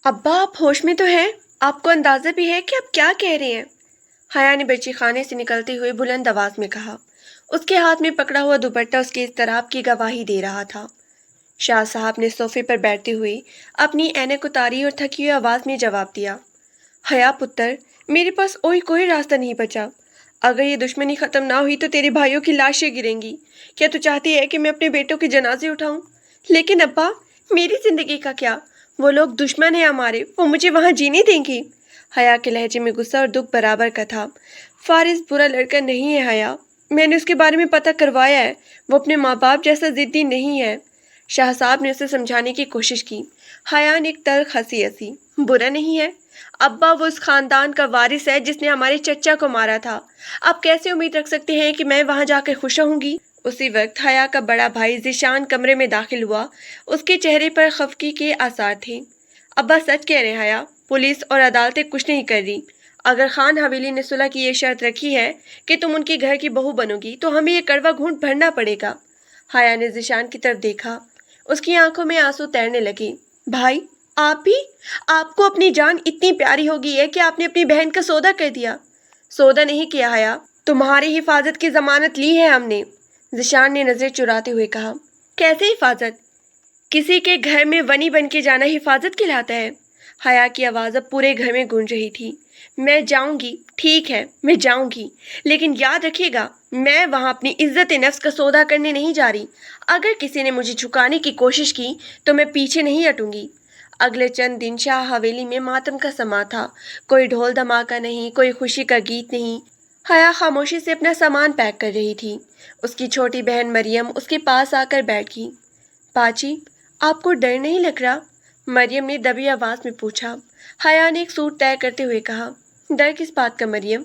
ابا آپ ہوش میں تو ہیں؟ آپ کو اندازہ بھی ہے کہ آپ کیا کہہ رہے ہیں؟ حیا نے بچی خانے سے نکلتے ہوئے بلند آواز میں کہا۔ اس کے ہاتھ میں پکڑا ہوا دوپٹہ اس کے اضطراب کی گواہی دے رہا تھا۔ شاہ صاحب نے صوفے پر بیٹھتے ہوئے اپنی اینک اتاری اور تھکی ہوئی آواز میں جواب دیا۔ حیا پتر، میرے پاس کوئی راستہ نہیں بچا۔ اگر یہ دشمنی ختم نہ ہوئی تو تیرے بھائیوں کی لاشیں گریں گی۔ کیا تو چاہتی ہے کہ میں اپنے بیٹوں کے جنازے اٹھاؤں؟ لیکن ابا، میری زندگی کا کیا؟ وہ لوگ دشمن ہیں ہمارے، وہ مجھے وہاں جینے دیں گے؟ حیا کے لہجے میں غصہ اور دکھ برابر کا تھا۔ فارس برا لڑکا نہیں ہے حیا، میں نے اس کے بارے میں پتہ کروایا ہے، وہ اپنے ماں باپ جیسا ضدی نہیں ہے۔ شاہ صاحب نے اسے سمجھانے کی کوشش کی۔ حیا نے ایک تلخ ہنسی۔ برا نہیں ہے ابا، وہ اس خاندان کا وارث ہے جس نے ہمارے چچا کو مارا تھا۔ آپ کیسے امید رکھ سکتے ہیں کہ میں وہاں جا کر خوش ہوں گی؟ اسی وقت حیا کا بڑا بھائی ذیشان کمرے میں داخل ہوا۔ اس کے چہرے پر خفگی کے آثار تھے۔ ابا سچ کہہ رہے ہیں حیا، پولیس اور عدالتیں کچھ نہیں کر رہی۔ اگر خان حویلی نے صلح کی یہ شرط رکھی ہے کہ تم ان کے گھر کی بہو بنو گی تو ہمیں یہ کڑوا گھونٹ بھرنا پڑے گا۔ حیا نے ذیشان کی طرف دیکھا۔ اس کی آنکھوں میں آنسو تیرنے لگے۔ بھائی، آپ بھی؟ آپ کو اپنی جان اتنی پیاری ہو گئی ہے کہ آپ نے اپنی بہن کا سودا کر دیا؟ سودا نہیں کیا حیا، تمہاری حفاظت کی ضمانت لی ہے ہم نے، ذیشان نے نظر چراتے ہوئے کہا۔ کیسے حفاظت؟ کسی کے گھر میں ونی بن کے جانا حفاظت کہلاتا ہے؟ حیا کی آواز اب پورے گھر میں گونج رہی تھی۔ میں جاؤں گی، ٹھیک ہے میں جاؤں گی، لیکن یاد رکھیے گا میں وہاں اپنی عزت نفس کا سودا کرنے نہیں جا رہی۔ اگر کسی نے مجھے جھکانے کی کوشش کی تو میں پیچھے نہیں ہٹوں گی۔ اگلے چند دن شاہ حویلی میں ماتم کا سما تھا۔ کوئی ڈھول دھماکہ نہیں، کوئی خوشی کا گیت نہیں۔ حیا خاموشی سے اپنا سامان پیک کر رہی تھی۔ اس کی چھوٹی بہن مریم اس کے پاس آ کر بیٹھ گئی۔ باجی، آپ کو ڈر نہیں لگ رہا؟ مریم نے دبی آواز میں پوچھا۔ حیا نے ایک سوٹ طے کرتے ہوئے کہا۔ ڈر کس بات کا مریم؟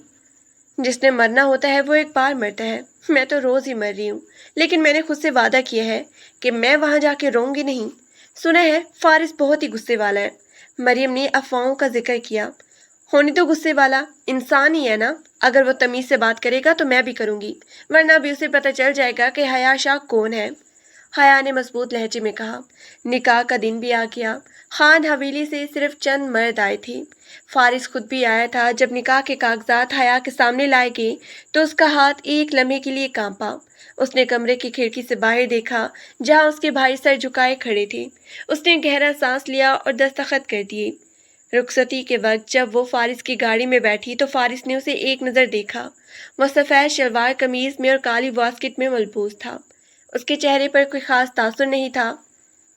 جس نے مرنا ہوتا ہے وہ ایک بار مرتا ہے۔ میں تو روز ہی مر رہی ہوں، لیکن میں نے خود سے وعدہ کیا ہے کہ میں وہاں جا کے روں گی نہیں۔ سنا ہے فارس بہت ہی غصے والا ہے۔ مریم نے افواہوں کا ذکر کیا۔ ہونے تو غصے والا، انسان ہی ہے نا۔ اگر وہ تمیز سے بات کرے گا تو میں بھی کروں گی، ورنہ بھی اسے پتہ چل جائے گا کہ حیا شاہ کون ہے۔ حیا نے مضبوط لہجے میں کہا۔ نکاح کا دن بھی آ گیا۔ خان حویلی سے صرف چند مرد آئے تھے۔ فارس خود بھی آیا تھا۔ جب نکاح کے کاغذات حیا کے سامنے لائے گئے تو اس کا ہاتھ ایک لمحے کے لیے کانپا۔ اس نے کمرے کی کھڑکی سے باہر دیکھا جہاں اس کے بھائی سر جھکائے کھڑے تھے۔ اس نے گہرا سانس لیا اور دستخط کر دیے۔ رخصتی کے وقت جب وہ فارس کی گاڑی میں بیٹھی تو فارس نے اسے ایک نظر دیکھا۔ وہ سفید شلوار قمیض میں اور کالی واسکٹ میں ملبوس تھا۔ اس کے چہرے پر کوئی خاص تاثر نہیں تھا۔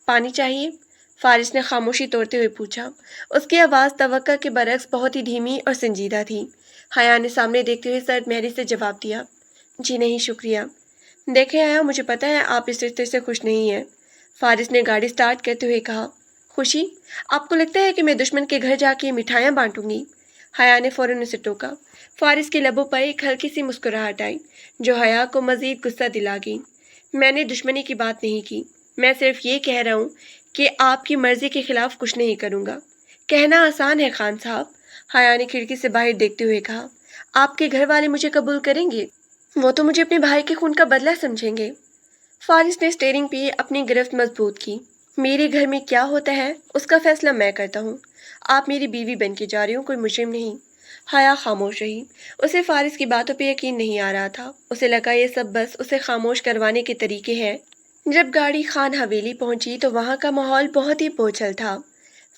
پانی چاہیے؟ فارس نے خاموشی توڑتے ہوئے پوچھا۔ اس کی آواز توقع کے برعکس بہت ہی دھیمی اور سنجیدہ تھی۔ حیا نے سامنے دیکھتے ہوئے سرد مہری سے جواب دیا۔ جی نہیں شکریہ۔ دیکھیں حیا، مجھے پتہ ہے آپ اس رشتے سے خوش نہیں ہیں۔ فارس نے گاڑی سٹارٹ کرتے ہوئے کہا۔ خوشی؟ آپ کو لگتا ہے کہ میں دشمن کے گھر جا کے مٹھائیاں بانٹوں گی؟ حیا نے فوراً اسے ٹوکا۔ فارس کے لبوں پر ایک ہلکی سی مسکراہٹ آئی جو حیا کو مزید غصہ دلا گئی۔ میں نے دشمنی کی بات نہیں کی، میں صرف یہ کہہ رہا ہوں کہ آپ کی مرضی کے خلاف کچھ نہیں کروں گا۔ کہنا آسان ہے خان صاحب، حیا نے کھڑکی سے باہر دیکھتے ہوئے کہا۔ آپ کے گھر والے مجھے قبول کریں گے؟ وہ تو مجھے اپنے بھائی کے خون کا بدلہ سمجھیں گے۔ فارس نے اسٹیئرنگ پہ اپنی گرفت مضبوط کی۔ میرے گھر میں کیا ہوتا ہے اس کا فیصلہ میں کرتا ہوں۔ آپ میری بیوی بن کے جا رہی ہوں، کوئی مجرم نہیں۔ حیا خاموش رہی۔ اسے فارس کی باتوں پہ یقین نہیں آ رہا تھا۔ اسے لگا یہ سب بس اسے خاموش کروانے کے طریقے ہیں۔ جب گاڑی خان حویلی پہنچی تو وہاں کا ماحول بہت ہی بوجھل تھا۔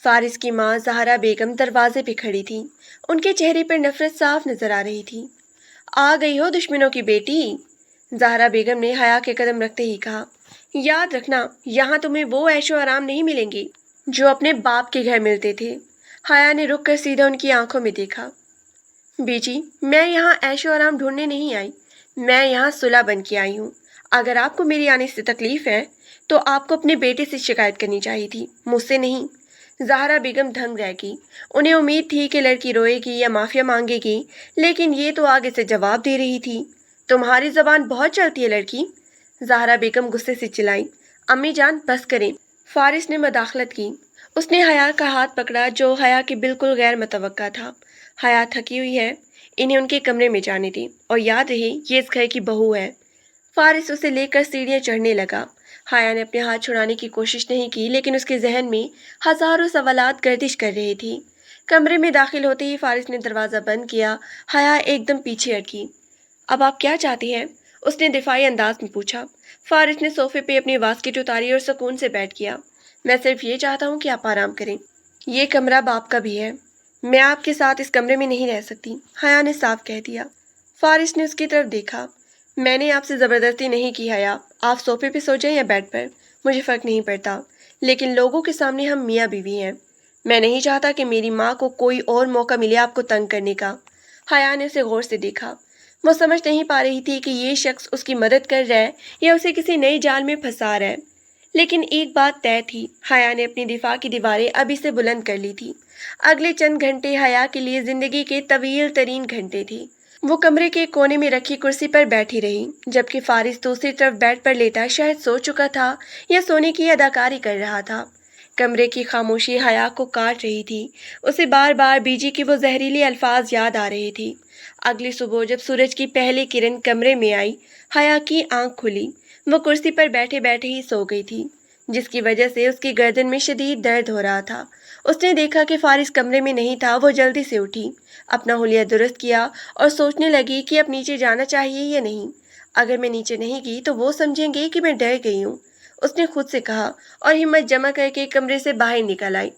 فارس کی ماں زہرا بیگم دروازے پہ کھڑی تھی۔ ان کے چہرے پر نفرت صاف نظر آ رہی تھی۔ آ گئی ہو دشمنوں کی بیٹی، زہرا بیگم نے حیا کے قدم رکھتے ہی کہا۔ یاد رکھنا یہاں تمہیں وہ عیش و آرام نہیں ملیں گے جو اپنے باپ کے گھر ملتے تھے۔ حیا نے رک کر سیدھا ان کی آنکھوں میں دیکھا۔ بیجی، میں یہاں عیش و آرام ڈھونڈنے نہیں آئی، میں یہاں صلح بن کے آئی ہوں۔ اگر آپ کو میری آنے سے تکلیف ہے تو آپ کو اپنے بیٹے سے شکایت کرنی چاہیے تھی، مجھ سے نہیں۔ زہرا بیگم دھنگ رہ گئی۔ انہیں امید تھی کہ لڑکی روئے گی یا معافیا مانگے گی، لیکن یہ تو آگے سے جواب دے رہی تھی۔ تمہاری زبان بہت چلتی ہے لڑکی، زہرا بیگم غصے سے چلائی۔ امی جان بس کریں، فارس نے مداخلت کی۔ اس نے حیا کا ہاتھ پکڑا جو حیا کے بالکل غیر متوقع تھا۔ حیا تھکی ہوئی ہے، انہیں ان کے کمرے میں جانے دیں، اور یاد رہے یہ اس گھر کی بہو ہے۔ فارس اسے لے کر سیڑھیاں چڑھنے لگا۔ حیا نے اپنے ہاتھ چھڑانے کی کوشش نہیں کی، لیکن اس کے ذہن میں ہزاروں سوالات گردش کر رہے تھے۔ کمرے میں داخل ہوتے ہی فارس نے دروازہ بند کیا۔ حیا ایک دم پیچھے ہٹی۔ اب آپ کیا چاہتی ہیں؟ اس نے دفاعی انداز میں پوچھا۔ فارس نے صوفے پہ اپنی واسکٹ اتاری اور سکون سے بیٹھ گیا۔ میں صرف یہ چاہتا ہوں کہ آپ آرام کریں۔ یہ کمرہ باپ کا بھی ہے۔ میں آپ کے ساتھ اس کمرے میں نہیں رہ سکتی، حیا نے صاف کہہ دیا۔ فارس نے اس کی طرف دیکھا۔ میں نے آپ سے زبردستی نہیں کی حیا، آپ صوفے پہ سو جائیں یا بیڈ پر، مجھے فرق نہیں پڑتا، لیکن لوگوں کے سامنے ہم میاں بیوی ہیں۔ میں نہیں چاہتا کہ میری ماں کو کوئی اور موقع ملے آپ کو تنگ کرنے کا۔ حیا نے اسے غور سے دیکھا۔ وہ سمجھ نہیں پا رہی تھی کہ یہ شخص اس کی مدد کر رہا ہے یا اسے کسی نئی جال میں پھنسا رہا ہے، لیکن ایک بات طے تھی، حیا نے اپنی دفاع کی دیواریں ابھی سے بلند کر لی تھی۔ اگلے چند گھنٹے حیا کے لیے زندگی کے طویل ترین گھنٹے تھے۔ وہ کمرے کے کونے میں رکھی کرسی پر بیٹھی رہی، جبکہ فارس دوسری طرف بیڈ پر لیٹا شاید سو چکا تھا یا سونے کی اداکاری کر رہا تھا۔ کمرے کی خاموشی حیا کو کاٹ رہی تھی۔ اسے بار بار بیجی کے وہ زہریلے الفاظ یاد آ رہے تھے۔ اگلی صبح جب سورج کی پہلی کرن کمرے میں آئی، حیا کی آنکھ کھلی۔ وہ کرسی پر بیٹھے بیٹھے ہی سو گئی تھی، جس کی وجہ سے اس کی گردن میں شدید درد ہو رہا تھا۔ اس نے دیکھا کہ فارس کمرے میں نہیں تھا۔ وہ جلدی سے اٹھی، اپنا حلیہ درست کیا اور سوچنے لگی کہ اب نیچے جانا چاہیے یا نہیں۔ اگر میں نیچے نہیں گئی تو وہ سمجھیں گے کہ میں ڈر گئی ہوں، اس نے خود سے کہا، اور ہمت جمع کر کے کمرے سے باہر نکل آئی۔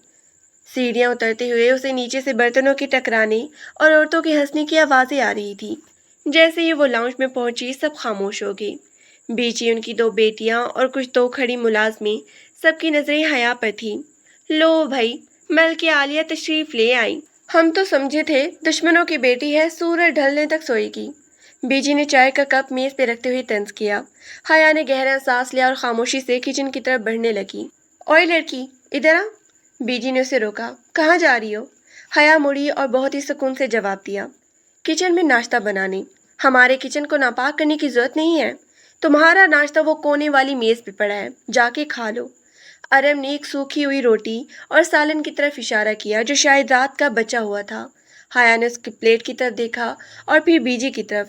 سیڑھیاں اترتے ہوئے اسے نیچے سے برتنوں کے ٹکرانے اور عورتوں کے ہنسنے کی آوازیں آ رہی تھی۔ جیسے ہی وہ لاؤنج میں پہنچی، سب خاموش ہو گئے۔ بیچی، ان کی دو بیٹیاں اور کچھ دو کھڑی ملازمیں، سب کی نظریں حیا پر تھیں۔ لو بھائی، ملکہ عالیہ تشریف لے آئیں۔ ہم تو سمجھے تھے دشمنوں کی بیٹی ہے، سورج ڈھلنے تک سوئے گی۔ بیجی نے چائے کا کپ میز پہ رکھتے ہوئے طنز کیا۔ حیا نے گہرا سانس لیا اور خاموشی سے کچن کی طرف بڑھنے لگی۔ اوئے لڑکی، ادھر آ۔ بیجی نے اسے روکا۔ کہاں جا رہی ہو؟ حیا مڑی اور بہت ہی سکون سے جواب دیا، کچن میں ناشتہ بنانے۔ ہمارے کچن کو ناپاک کرنے کی ضرورت نہیں ہے۔ تمہارا ناشتہ وہ کونے والی میز پہ پڑا ہے، جا کے کھا لو۔ ارم نے ایک سوکھی ہوئی روٹی اور سالن کی طرف اشارہ کیا جو شاید رات کا بچا ہوا تھا۔ حیا نے اس کی پلیٹ کی طرف دیکھا اور پھر بیجی کی طرف۔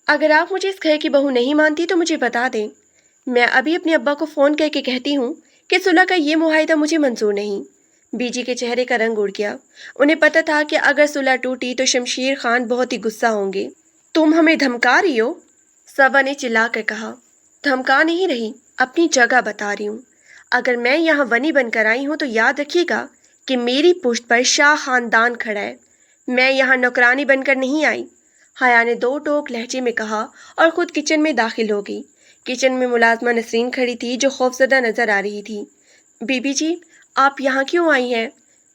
اگر آپ مجھے اس گھر کی بہو نہیں مانتی تو مجھے بتا دیں، میں ابھی اپنے ابا کو فون کر کے کہتی ہوں کہ صلح کا یہ معاہدہ مجھے منظور نہیں۔ بیجی کے چہرے کا رنگ اڑ گیا۔ انہیں پتہ تھا کہ اگر صلح ٹوٹی تو شمشیر خان بہت ہی غصہ ہوں گے۔ تم ہمیں دھمکا رہی ہو؟ صبا نے چلا کر کہا۔ دھمکا نہیں رہی، اپنی جگہ بتا رہی ہوں۔ اگر میں یہاں ونی بن کر آئی ہوں تو یاد رکھیے گا کہ میری پشت پر شاہ خاندان کھڑا ہے، میں یہاں نوکرانی بن کر نہیں آئی۔ حیا نے دو ٹوک لہجے میں کہا اور خود کچن میں داخل ہو گئی۔ کچن میں ملازمہ نسرین کھڑی تھی جو خوفزدہ نظر آ رہی تھی۔ بی بی جی، آپ یہاں کیوں آئی ہیں؟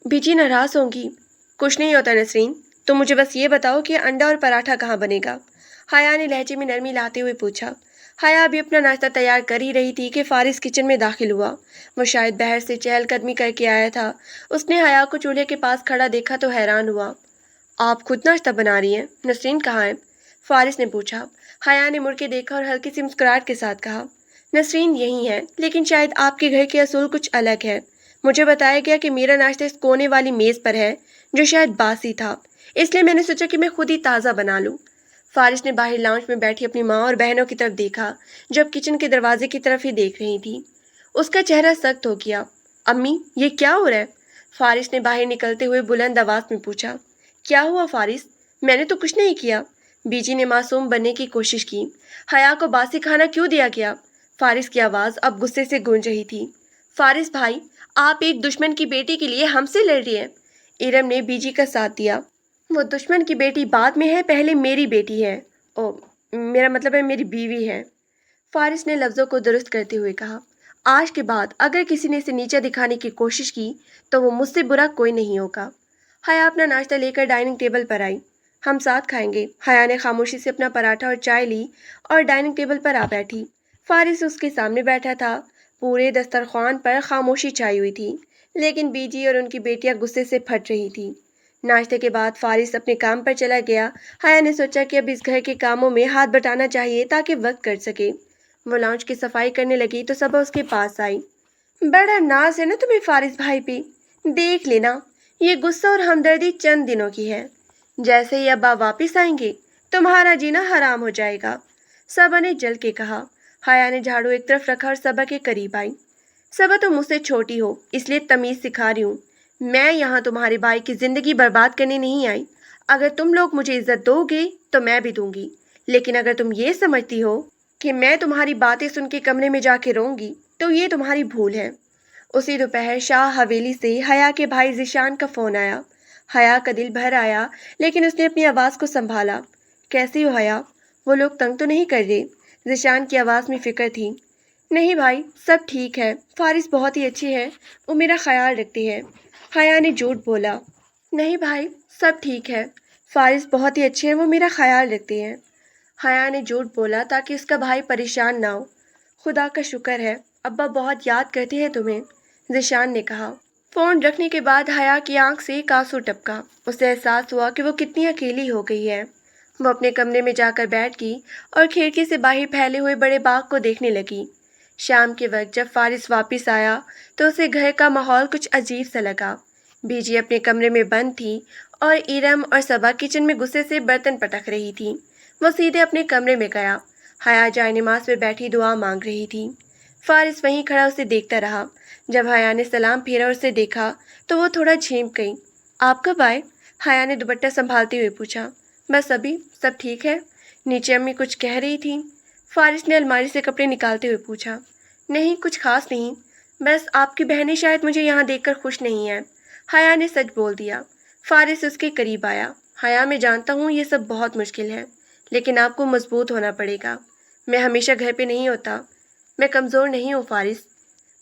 بیجی ناراض ہوں گی۔ کچھ نہیں ہوتا نسرین، تم مجھے بس یہ بتاؤ کہ انڈا اور پراٹھا کہاں بنے گا؟ حیا نے لہجے میں نرمی لاتے ہوئے پوچھا۔ حیا ابھی اپنا ناشتہ تیار کر ہی رہی تھی کہ فارس کچن میں داخل ہوا۔ وہ شاید باہر سے چہل قدمی کر کے آیا تھا۔ اس نے حیا کو چولہے کے پاس کھڑا دیکھا تو حیران ہوا۔ آپ خود ناشتہ بنا رہی ہیں؟ نسرین کہاں ہے؟ فارس نے پوچھا۔ حیا نے مڑ کے دیکھا اور ہلکی سی مسکراہٹ کے ساتھ کہا، نسرین یہی ہے، لیکن شاید آپ کے گھر کے اصول کچھ الگ ہے۔ مجھے بتایا گیا کہ میرا ناشتہ اس کونے والی میز پر ہے جو شاید باسی تھا، اس لیے میں نے سوچا کہ میں خود ہی تازہ بنا لوں۔ فارس نے باہر لاؤنج میں بیٹھی اپنی ماں اور بہنوں کی طرف دیکھا جو اب کچن کے دروازے کی طرف ہی دیکھ رہی تھی۔ اس کا چہرہ سخت ہو گیا۔ امی، یہ کیا ہو رہا ہے؟ فارس نے باہر نکلتے ہوئے بلند آواز میں پوچھا۔ کیا ہوا فارس؟ میں نے تو کچھ نہیں کیا۔ بیجی نے معصوم بننے کی کوشش کی۔ حیا کو باسی کھانا کیوں دیا گیا؟ فارس کی آواز اب غصے سے گونج رہی تھی۔ فارس بھائی، آپ ایک دشمن کی بیٹی کے لیے ہم سے لڑ رہی ہیں۔ ارم نے بیجی کا ساتھ دیا۔ وہ دشمن کی بیٹی بعد میں ہے، پہلے میری بیٹی ہے، میرا مطلب ہے میری بیوی ہے۔ فارس نے لفظوں کو درست کرتے ہوئے کہا۔ آج کے بعد اگر کسی نے اسے نیچا دکھانے کی کوشش کی تو وہ مجھ سے برا کوئی نہیں ہوگا۔ حیا اپنا ناشتہ لے کر ڈائننگ ٹیبل پر آئی۔ ہم ساتھ کھائیں گے۔ حیا نے خاموشی سے اپنا پراٹھا اور چائے لی اور ڈائننگ ٹیبل پر آ بیٹھی۔ فارس اس کے سامنے بیٹھا تھا۔ پورے دسترخوان پر خاموشی چھائی ہوئی تھی، لیکن بیجی اور ان کی بیٹیاں غصے سے پھٹ رہی تھی۔ ناشتے کے بعد فارس اپنے کام پر چلا گیا۔ حیا نے سوچا کہ اب اس گھر کے کاموں میں ہاتھ بٹانا چاہیے تاکہ وقت کر سکے۔ وہ لاؤنج کی صفائی کرنے لگی تو صبا اس کے پاس آئی۔ بڑا ناز ہے نا تمہیں فارس بھائی پہ، دیکھ لینا یہ غصہ اور ہمدردی چند دنوں کی ہے، جیسے ہی ابا واپس آئیں گے تمہارا جینا حرام ہو جائے گا، صبا نے جل کے کہا۔ حیا نے جھاڑو ایک طرف رکھا اور صبا کے قریب آئی۔ صبا تم مجھ سے چھوٹی ہو اس لیے تمیز سکھا رہی ہوں، میں یہاں تمہارے بھائی کی زندگی برباد کرنے نہیں آئی۔ اگر تم لوگ مجھے عزت دو گے تو میں بھی دوں گی، لیکن اگر تم یہ سمجھتی ہو کہ میں تمہاری باتیں سن کے کمرے میں جا کے روں گی تو یہ تمہاری بھول ہے۔ اسی دوپہر شاہ حویلی سے حیا کے بھائی ذیشان کا فون آیا۔ حیا کا دل بھر آیا لیکن اس نے اپنی آواز کو سنبھالا۔ کیسی ہو حیا؟ وہ لوگ تنگ تو نہیں کر رہے؟ ذیشان کی آواز میں فکر تھی۔ نہیں بھائی، سب ٹھیک ہے، فارس بہت ہی اچھی ہے، وہ میرا خیال رکھتی ہے۔ حیا نے جھوٹ بولا۔ نہیں بھائی، سب ٹھیک ہے، فارس بہت ہی اچھے ہیں، وہ میرا خیال رکھتی ہیں۔ حیا نے جھوٹ بولا تاکہ اس کا بھائی پریشان نہ ہو۔ خدا کا شکر ہے، ابا بہت یاد کرتے ہیں تمہیں، ذیشان نے کہا۔ فون رکھنے کے بعد حیا کی آنکھ سے ایک آنسو ٹپکا۔ اسے احساس ہوا کہ وہ کتنی اکیلی ہو گئی ہے۔ وہ اپنے کمرے میں جا کر بیٹھ گئی اور کھڑکی سے باہر پھیلے ہوئے بڑے باغ کو دیکھنے لگی۔ شام کے وقت جب فارس واپس آیا تو اسے گھر کا ماحول کچھ عجیب سا لگا۔ بیجی اپنے کمرے میں بند تھی اور ایرم اور صبا کچن میں غصے سے برتن پٹک رہی تھی۔ وہ سیدھے اپنے کمرے میں گیا۔ حیا جائے نماز پہ بیٹھی دعا مانگ رہی تھی۔ فارس وہیں کھڑا اسے دیکھتا رہا۔ جب حیا نے سلام پھیرا اور اسے دیکھا تو وہ تھوڑا جھینک گئی۔ آپ کب آئے؟ حیا نے دوپٹہ سنبھالتے ہوئے پوچھا۔ بس ابھی، سب ٹھیک ہے؟ نیچے امی کچھ کہہ رہی تھی؟ فارس نے الماری سے کپڑے نکالتے ہوئے پوچھا۔ نہیں، کچھ خاص نہیں، بس آپ کی بہنیں شاید مجھے یہاں دیکھ کر خوش نہیں ہیں۔ حیا نے سچ بول دیا۔ فارس اس کے قریب آیا۔ حیا میں جانتا ہوں یہ سب بہت مشکل ہے، لیکن آپ کو مضبوط ہونا پڑے گا۔ میں ہمیشہ گھر پہ نہیں ہوتا، میں کمزور نہیں ہوں فارس،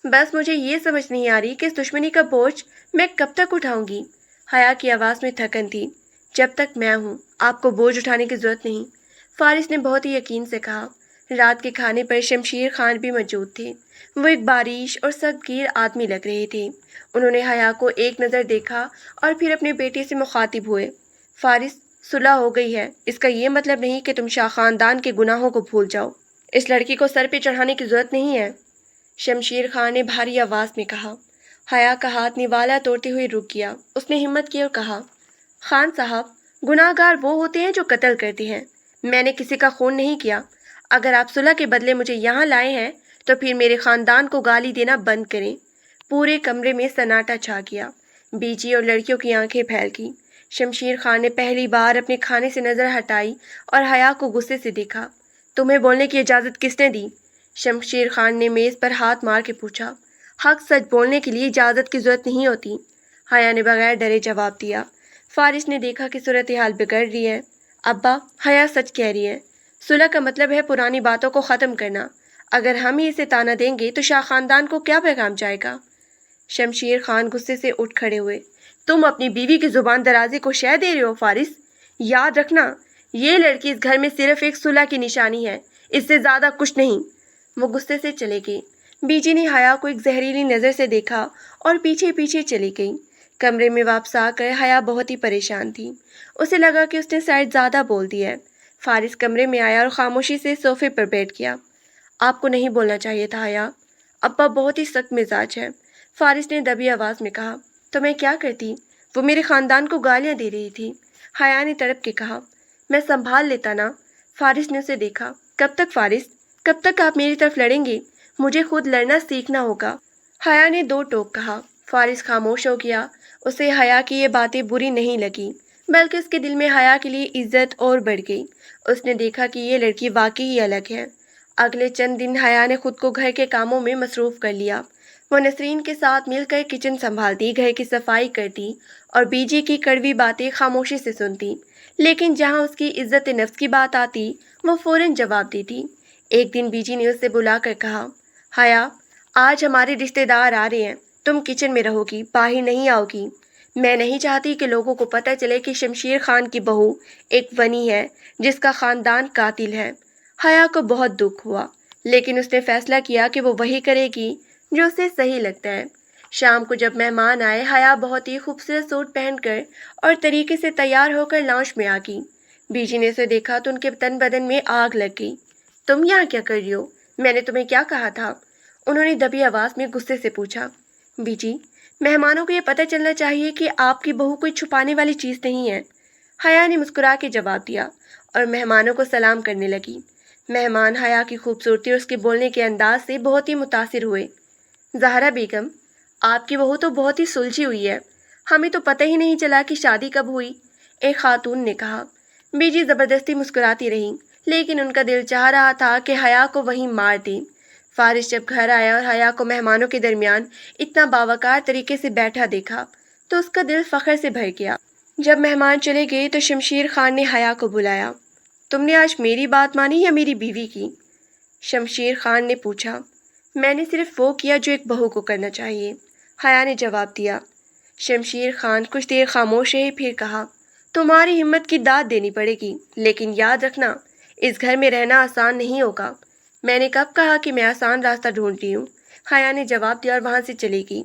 بس مجھے یہ سمجھ نہیں آ رہی کہ اس دشمنی کا بوجھ میں کب تک اٹھاؤں گی۔ حیا کی آواز میں تھکن تھی۔ جب تک میں ہوں آپ کو بوجھ اٹھانے کی ضرورت نہیں، فارس نے بہت ہی یقین سے کہا۔ رات کے کھانے پر شمشیر خان بھی موجود تھے۔ وہ ایک باریش اور سخت گیر آدمی لگ رہے تھے۔ انہوں نے حیا کو ایک نظر دیکھا اور پھر اپنے بیٹے سے مخاطب ہوئے۔ فارس، صلح ہو گئی ہے، اس کا یہ مطلب نہیں کہ تم شاہ خاندان کے گناہوں کو بھول جاؤ۔ اس لڑکی کو سر پہ چڑھانے کی ضرورت نہیں ہے، شمشیر خان نے بھاری آواز میں کہا۔ حیا کا ہاتھ نوالا توڑتے ہوئے رک گیا۔ اس نے ہمت کی اور کہا، خان صاحب، گناہ گار وہ ہوتے ہیں جو قتل کرتے ہیں، میں نے کسی کا خون نہیں کیا۔ اگر آپ صلح کے بدلے مجھے یہاں لائے ہیں تو پھر میرے خاندان کو گالی دینا بند کریں۔ پورے کمرے میں سناٹا چھا گیا۔ بیجی اور لڑکیوں کی آنکھیں پھیل گئیں۔ شمشیر خان نے پہلی بار اپنے کھانے سے نظر ہٹائی اور حیا کو غصے سے دیکھا۔ تمہیں بولنے کی اجازت کس نے دی؟ شمشیر خان نے میز پر ہاتھ مار کے پوچھا۔ حق سچ بولنے کے لیے اجازت کی ضرورت نہیں ہوتی، حیا نے بغیر ڈرے جواب دیا۔ فارس نے دیکھا کہ صورتحال بگڑ رہی ہے۔ ابا، حیا سچ کہہ رہی ہے، صلح کا مطلب ہے پرانی باتوں کو ختم کرنا۔ اگر ہم ہی اسے تانا دیں گے تو شاہ خاندان کو کیا پیغام جائے گا؟ شمشیر خان غصے سے اٹھ کھڑے ہوئے۔ تم اپنی بیوی کی زبان درازی کو شہ دے رہے ہو فارس، یاد رکھنا یہ لڑکی اس گھر میں صرف ایک صلح کی نشانی ہے، اس سے زیادہ کچھ نہیں۔ وہ غصے سے چلے گئے۔ بیجی نے حیا کو ایک زہریلی نظر سے دیکھا اور پیچھے پیچھے چلی گئی۔ کمرے میں واپس آ کر حیا بہت ہی پریشان تھی۔ اسے لگا کہ اس نے شاید زیادہ بول دیا ہے۔ فارس کمرے میں آیا اور خاموشی سے صوفے پر بیٹھ گیا۔ آپ کو نہیں بولنا چاہیے تھا حیا، ابا بہت ہی سخت مزاج ہے، فارس نے دبی آواز میں کہا۔ تو میں کیا کرتی؟ وہ میرے خاندان کو گالیاں دے رہی تھی، حیا نے تڑپ کے کہا۔ میں سنبھال لیتا نا، فارس نے اسے دیکھا۔ کب تک فارس، کب تک آپ میری طرف لڑیں گے؟ مجھے خود لڑنا سیکھنا ہوگا، حیا نے دو ٹوک کہا۔ فارس خاموش ہو گیا۔ اسے حیا کی یہ باتیں بری نہیں لگی، بلکہ اس کے دل میں حیا کے لیے عزت اور بڑھ گئی۔ اس نے دیکھا کہ یہ لڑکی واقعی ہی الگ ہے۔ اگلے چند دن حیا نے خود کو گھر کے کاموں میں مصروف کر لیا۔ وہ نسرین کے ساتھ مل کر کچن سنبھالتی، گھر کی صفائی کرتی اور بیجی کی کڑوی باتیں خاموشی سے سنتی، لیکن جہاں اس کی عزت نفس کی بات آتی وہ فوراً جواب دیتی۔ ایک دن بیجی نے اسے بلا کر کہا، حیا، آج ہمارے رشتے دار آ رہے ہیں، تم کچن میں رہو گی، باہر نہیں آؤ گی۔ میں نہیں چاہتی کہ لوگوں کو پتہ چلے کہ شمشیر خان کی بہو ایک ونی ہے جس کا خاندان قاتل ہے۔ حیا کو بہت دکھ ہوا، لیکن اس نے فیصلہ کیا کہ وہ وہی کرے گی جو اسے صحیح لگتا ہے۔ شام کو جب مہمان آئے، حیا بہت ہی خوبصورت سوٹ پہن کر اور طریقے سے تیار ہو کر لاؤنج میں آ گئی۔ بیجی نے اسے دیکھا تو ان کے تن بدن میں آگ لگ گئی۔ تم یہاں کیا کر رہی ہو؟ میں نے تمہیں کیا کہا تھا؟ انہوں نے دبی آواز میں غصے سے پوچھا۔ بیجی، مہمانوں کو یہ پتہ چلنا چاہیے کہ آپ کی بہو کوئی چھپانے والی چیز نہیں ہے، حیا نے مسکرا کے جواب دیا اور مہمانوں کو سلام کرنے لگی۔ مہمان حیا کی خوبصورتی اور اس کے بولنے کے انداز سے بہت ہی متاثر ہوئے۔ زہرا بیگم، آپ کی بہو تو بہت ہی سلجھی ہوئی ہے، ہمیں تو پتہ ہی نہیں چلا کہ شادی کب ہوئی، ایک خاتون نے کہا۔ بیجی زبردستی مسکراتی رہیں، لیکن ان کا دل چاہ رہا تھا کہ حیا کو وہیں مار دیں۔ فارس جب گھر آیا اور حیا کو مہمانوں کے درمیان اتنا باوقار طریقے سے بیٹھا دیکھا تو اس کا دل فخر سے بھر گیا۔ جب مہمان چلے گئے تو شمشیر خان نے حیا کو بلایا۔ تم نے آج میری بات مانی یا میری بیوی کی؟ شمشیر خان نے پوچھا۔ میں نے صرف وہ کیا جو ایک بہو کو کرنا چاہیے، حیا نے جواب دیا۔ شمشیر خان کچھ دیر خاموش رہے، پھر کہا، تمہاری ہمت کی داد دینی پڑے گی، لیکن یاد رکھنا اس گھر میں رہنا آسان نہیں ہوگا۔ میں نے کب کہا کہ میں آسان راستہ ڈھونڈ رہی ہوں؟ حیا نے جواب دیا اور وہاں سے چلی گئی۔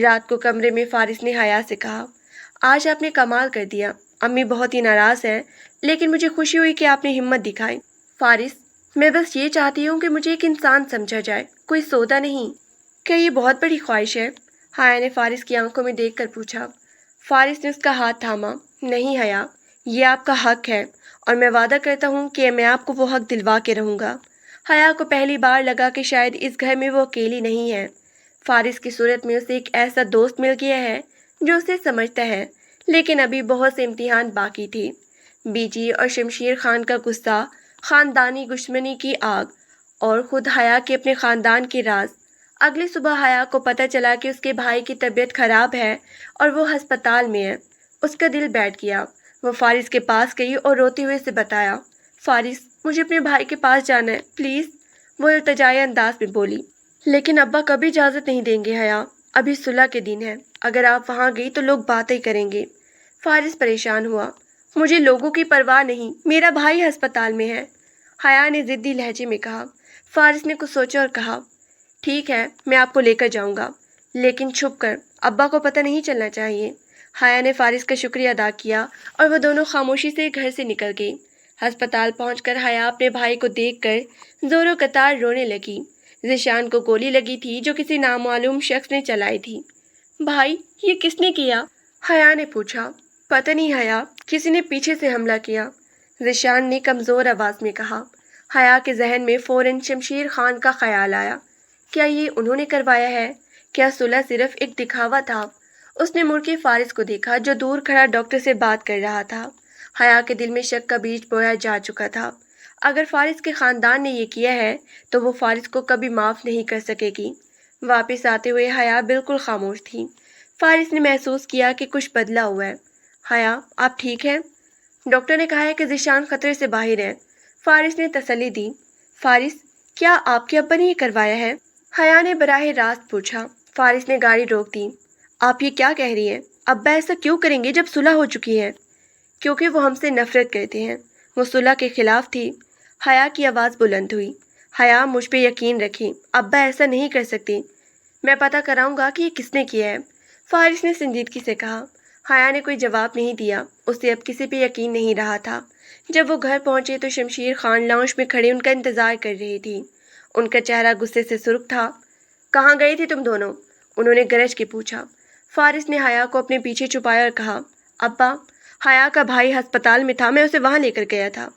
رات کو کمرے میں فارس نے حیا سے کہا، آج آپ نے کمال کر دیا، امی بہت ہی ناراض ہیں، لیکن مجھے خوشی ہوئی کہ آپ نے ہمت دکھائی۔ فارس، میں بس یہ چاہتی ہوں کہ مجھے ایک انسان سمجھا جائے، کوئی سودا نہیں۔ کیا یہ بہت بڑی خواہش ہے؟ حیا نے فارس کی آنکھوں میں دیکھ کر پوچھا۔ فارس نے اس کا ہاتھ تھاما۔ نہیں حیا، یہ آپ کا حق ہے، اور میں وعدہ کرتا ہوں کہ میں آپ کو وہ حق دلوا کے رہوں گا۔ حیا کو پہلی بار لگا کہ شاید اس گھر میں وہ اکیلی نہیں ہے۔ فارس کی صورت میں اسے ایک ایسا دوست مل گیا ہے جو اسے سمجھتا ہے، لیکن ابھی بہت سے امتحان باقی تھے۔ بیجی اور شمشیر خان کا غصہ، خاندانی دشمنی کی آگ، اور خود حیا کے اپنے خاندان کے راز۔ اگلی صبح حیا کو پتہ چلا کہ اس کے بھائی کی طبیعت خراب ہے اور وہ ہسپتال میں ہے۔ اس کا دل بیٹھ گیا۔ وہ فارس کے پاس گئی اور روتے ہوئے اسے بتایا، فارس، مجھے اپنے بھائی کے پاس جانا ہے، پلیز۔ وہ التجائی انداز میں بولی، لیکن ابا کبھی اجازت نہیں دیں گے حیا، ابھی صلح کے دن ہے، اگر آپ وہاں گئی تو لوگ باتیں کریں گے۔ فارس پریشان ہوا، مجھے لوگوں کی پرواہ نہیں، میرا بھائی ہسپتال میں ہے، حیا نے ضدی لہجے میں کہا۔ فارس نے کچھ سوچا اور کہا، ٹھیک ہے، میں آپ کو لے کر جاؤں گا، لیکن چھپ کر، ابا کو پتہ نہیں چلنا چاہیے۔ حیا نے فارس کا شکریہ ادا کیا اور وہ دونوں خاموشی سے گھر سے نکل گئے۔ ہسپتال پہنچ کر حیا اپنے بھائی کو دیکھ کر زور و قطار رونے لگی۔ ذیشان کو گولی لگی تھی جو کسی نامعلوم شخص نے چلائی تھی۔ بھائی، یہ کس نے کیا؟ حیا نے پوچھا۔ پتہ نہیں حیا، کسی نے پیچھے سے حملہ کیا، ذیشان نے کمزور آواز میں کہا۔ حیا کے ذہن میں فوراً شمشیر خان کا خیال آیا۔ کیا یہ انہوں نے کروایا ہے؟ کیا صلح صرف ایک دکھاوا تھا؟ اس نے مڑ کے فارس کو دیکھا جو دور کھڑا ڈاکٹر سے بات کر رہا تھا۔ حیا کے دل میں شک کا بیج بویا جا چکا تھا۔ اگر فارس کے خاندان نے یہ کیا ہے تو وہ فارس کو کبھی معاف نہیں کر سکے گی۔ واپس آتے ہوئے حیا بالکل خاموش تھی۔ فارس نے محسوس کیا کہ کچھ بدلا ہوا ہے۔ حیا، آپ ٹھیک ہیں؟ ڈاکٹر نے کہا ہے کہ ذیشان خطرے سے باہر ہے، فارس نے تسلی دی۔ فارس، کیا آپ کے ابا نے یہ کروایا ہے؟ حیا نے براہ راست پوچھا۔ فارس نے گاڑی روک دی۔ آپ یہ کیا کہہ رہی ہیں؟ ابا ایسا کیوں کریں گے جب صلح ہو چکی ہے؟ کیونکہ وہ ہم سے نفرت کرتے ہیں، وہ صلح کے خلاف تھی۔ حیا کی آواز بلند ہوئی۔ حیا، مجھ پہ یقین رکھیں، ابا ایسا نہیں کر سکتے، میں پتہ کراؤں گا کہ یہ کس نے کیا ہے، فارس نے سنجیدگی سے کہا۔ حیا نے کوئی جواب نہیں دیا، اسے اب کسی پہ یقین نہیں رہا تھا۔ جب وہ گھر پہنچے تو شمشیر خان لاؤنج میں کھڑے ان کا انتظار کر رہی تھی۔ ان کا چہرہ غصے سے سرخ تھا۔ کہاں گئی تھی تم دونوں؟ انہوں نے گرج کے پوچھا۔ فارس نے حیا کو اپنے پیچھے چھپایا اور کہا، ابا، حیا کا بھائی ہسپتال میں تھا، میں اسے وہاں لے کر گیا تھا۔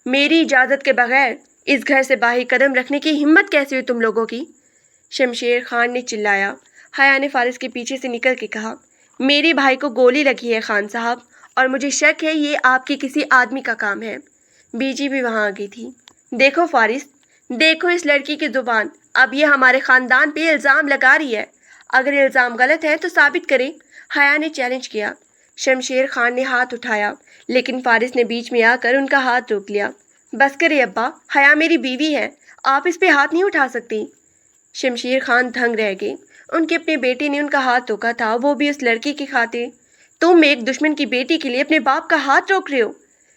میری اجازت کے بغیر اس گھر سے باہر قدم رکھنے کی ہمت کیسی ہوئی تم لوگوں کی؟ شمشیر خان نے چلایا۔ حیا نے فارس کے پیچھے سے نکل کے کہا، میرے بھائی کو گولی لگی ہے خان صاحب، اور مجھے شک ہے یہ آپ کے کسی آدمی کا کام ہے۔ بیجی بھی وہاں آ گئی تھی۔ دیکھو فارس، دیکھو اس لڑکی کی زبان، اب یہ ہمارے خاندان پہ الزام لگا رہی ہے، اگر الزام غلط ہے تو ثابت کرے، حیا نے چیلنج کیا۔ شمشیر خان نے ہاتھ اٹھایا، لیکن فارس نے بیچ میں آ کر ان کا ہاتھ روک لیا۔ بس کرے ابا، حیا میری بیوی ہے، آپ اس پہ ہاتھ نہیں اٹھا سکتی۔ شمشیر خان دھنگ رہ گئے، ان کے اپنے بیٹے نے ان کا ہاتھ روکا تھا، وہ بھی اس لڑکی کی خاطر۔ تم ایک دشمن کی بیٹی کے لیے اپنے باپ کا ہاتھ روک رہے ہو؟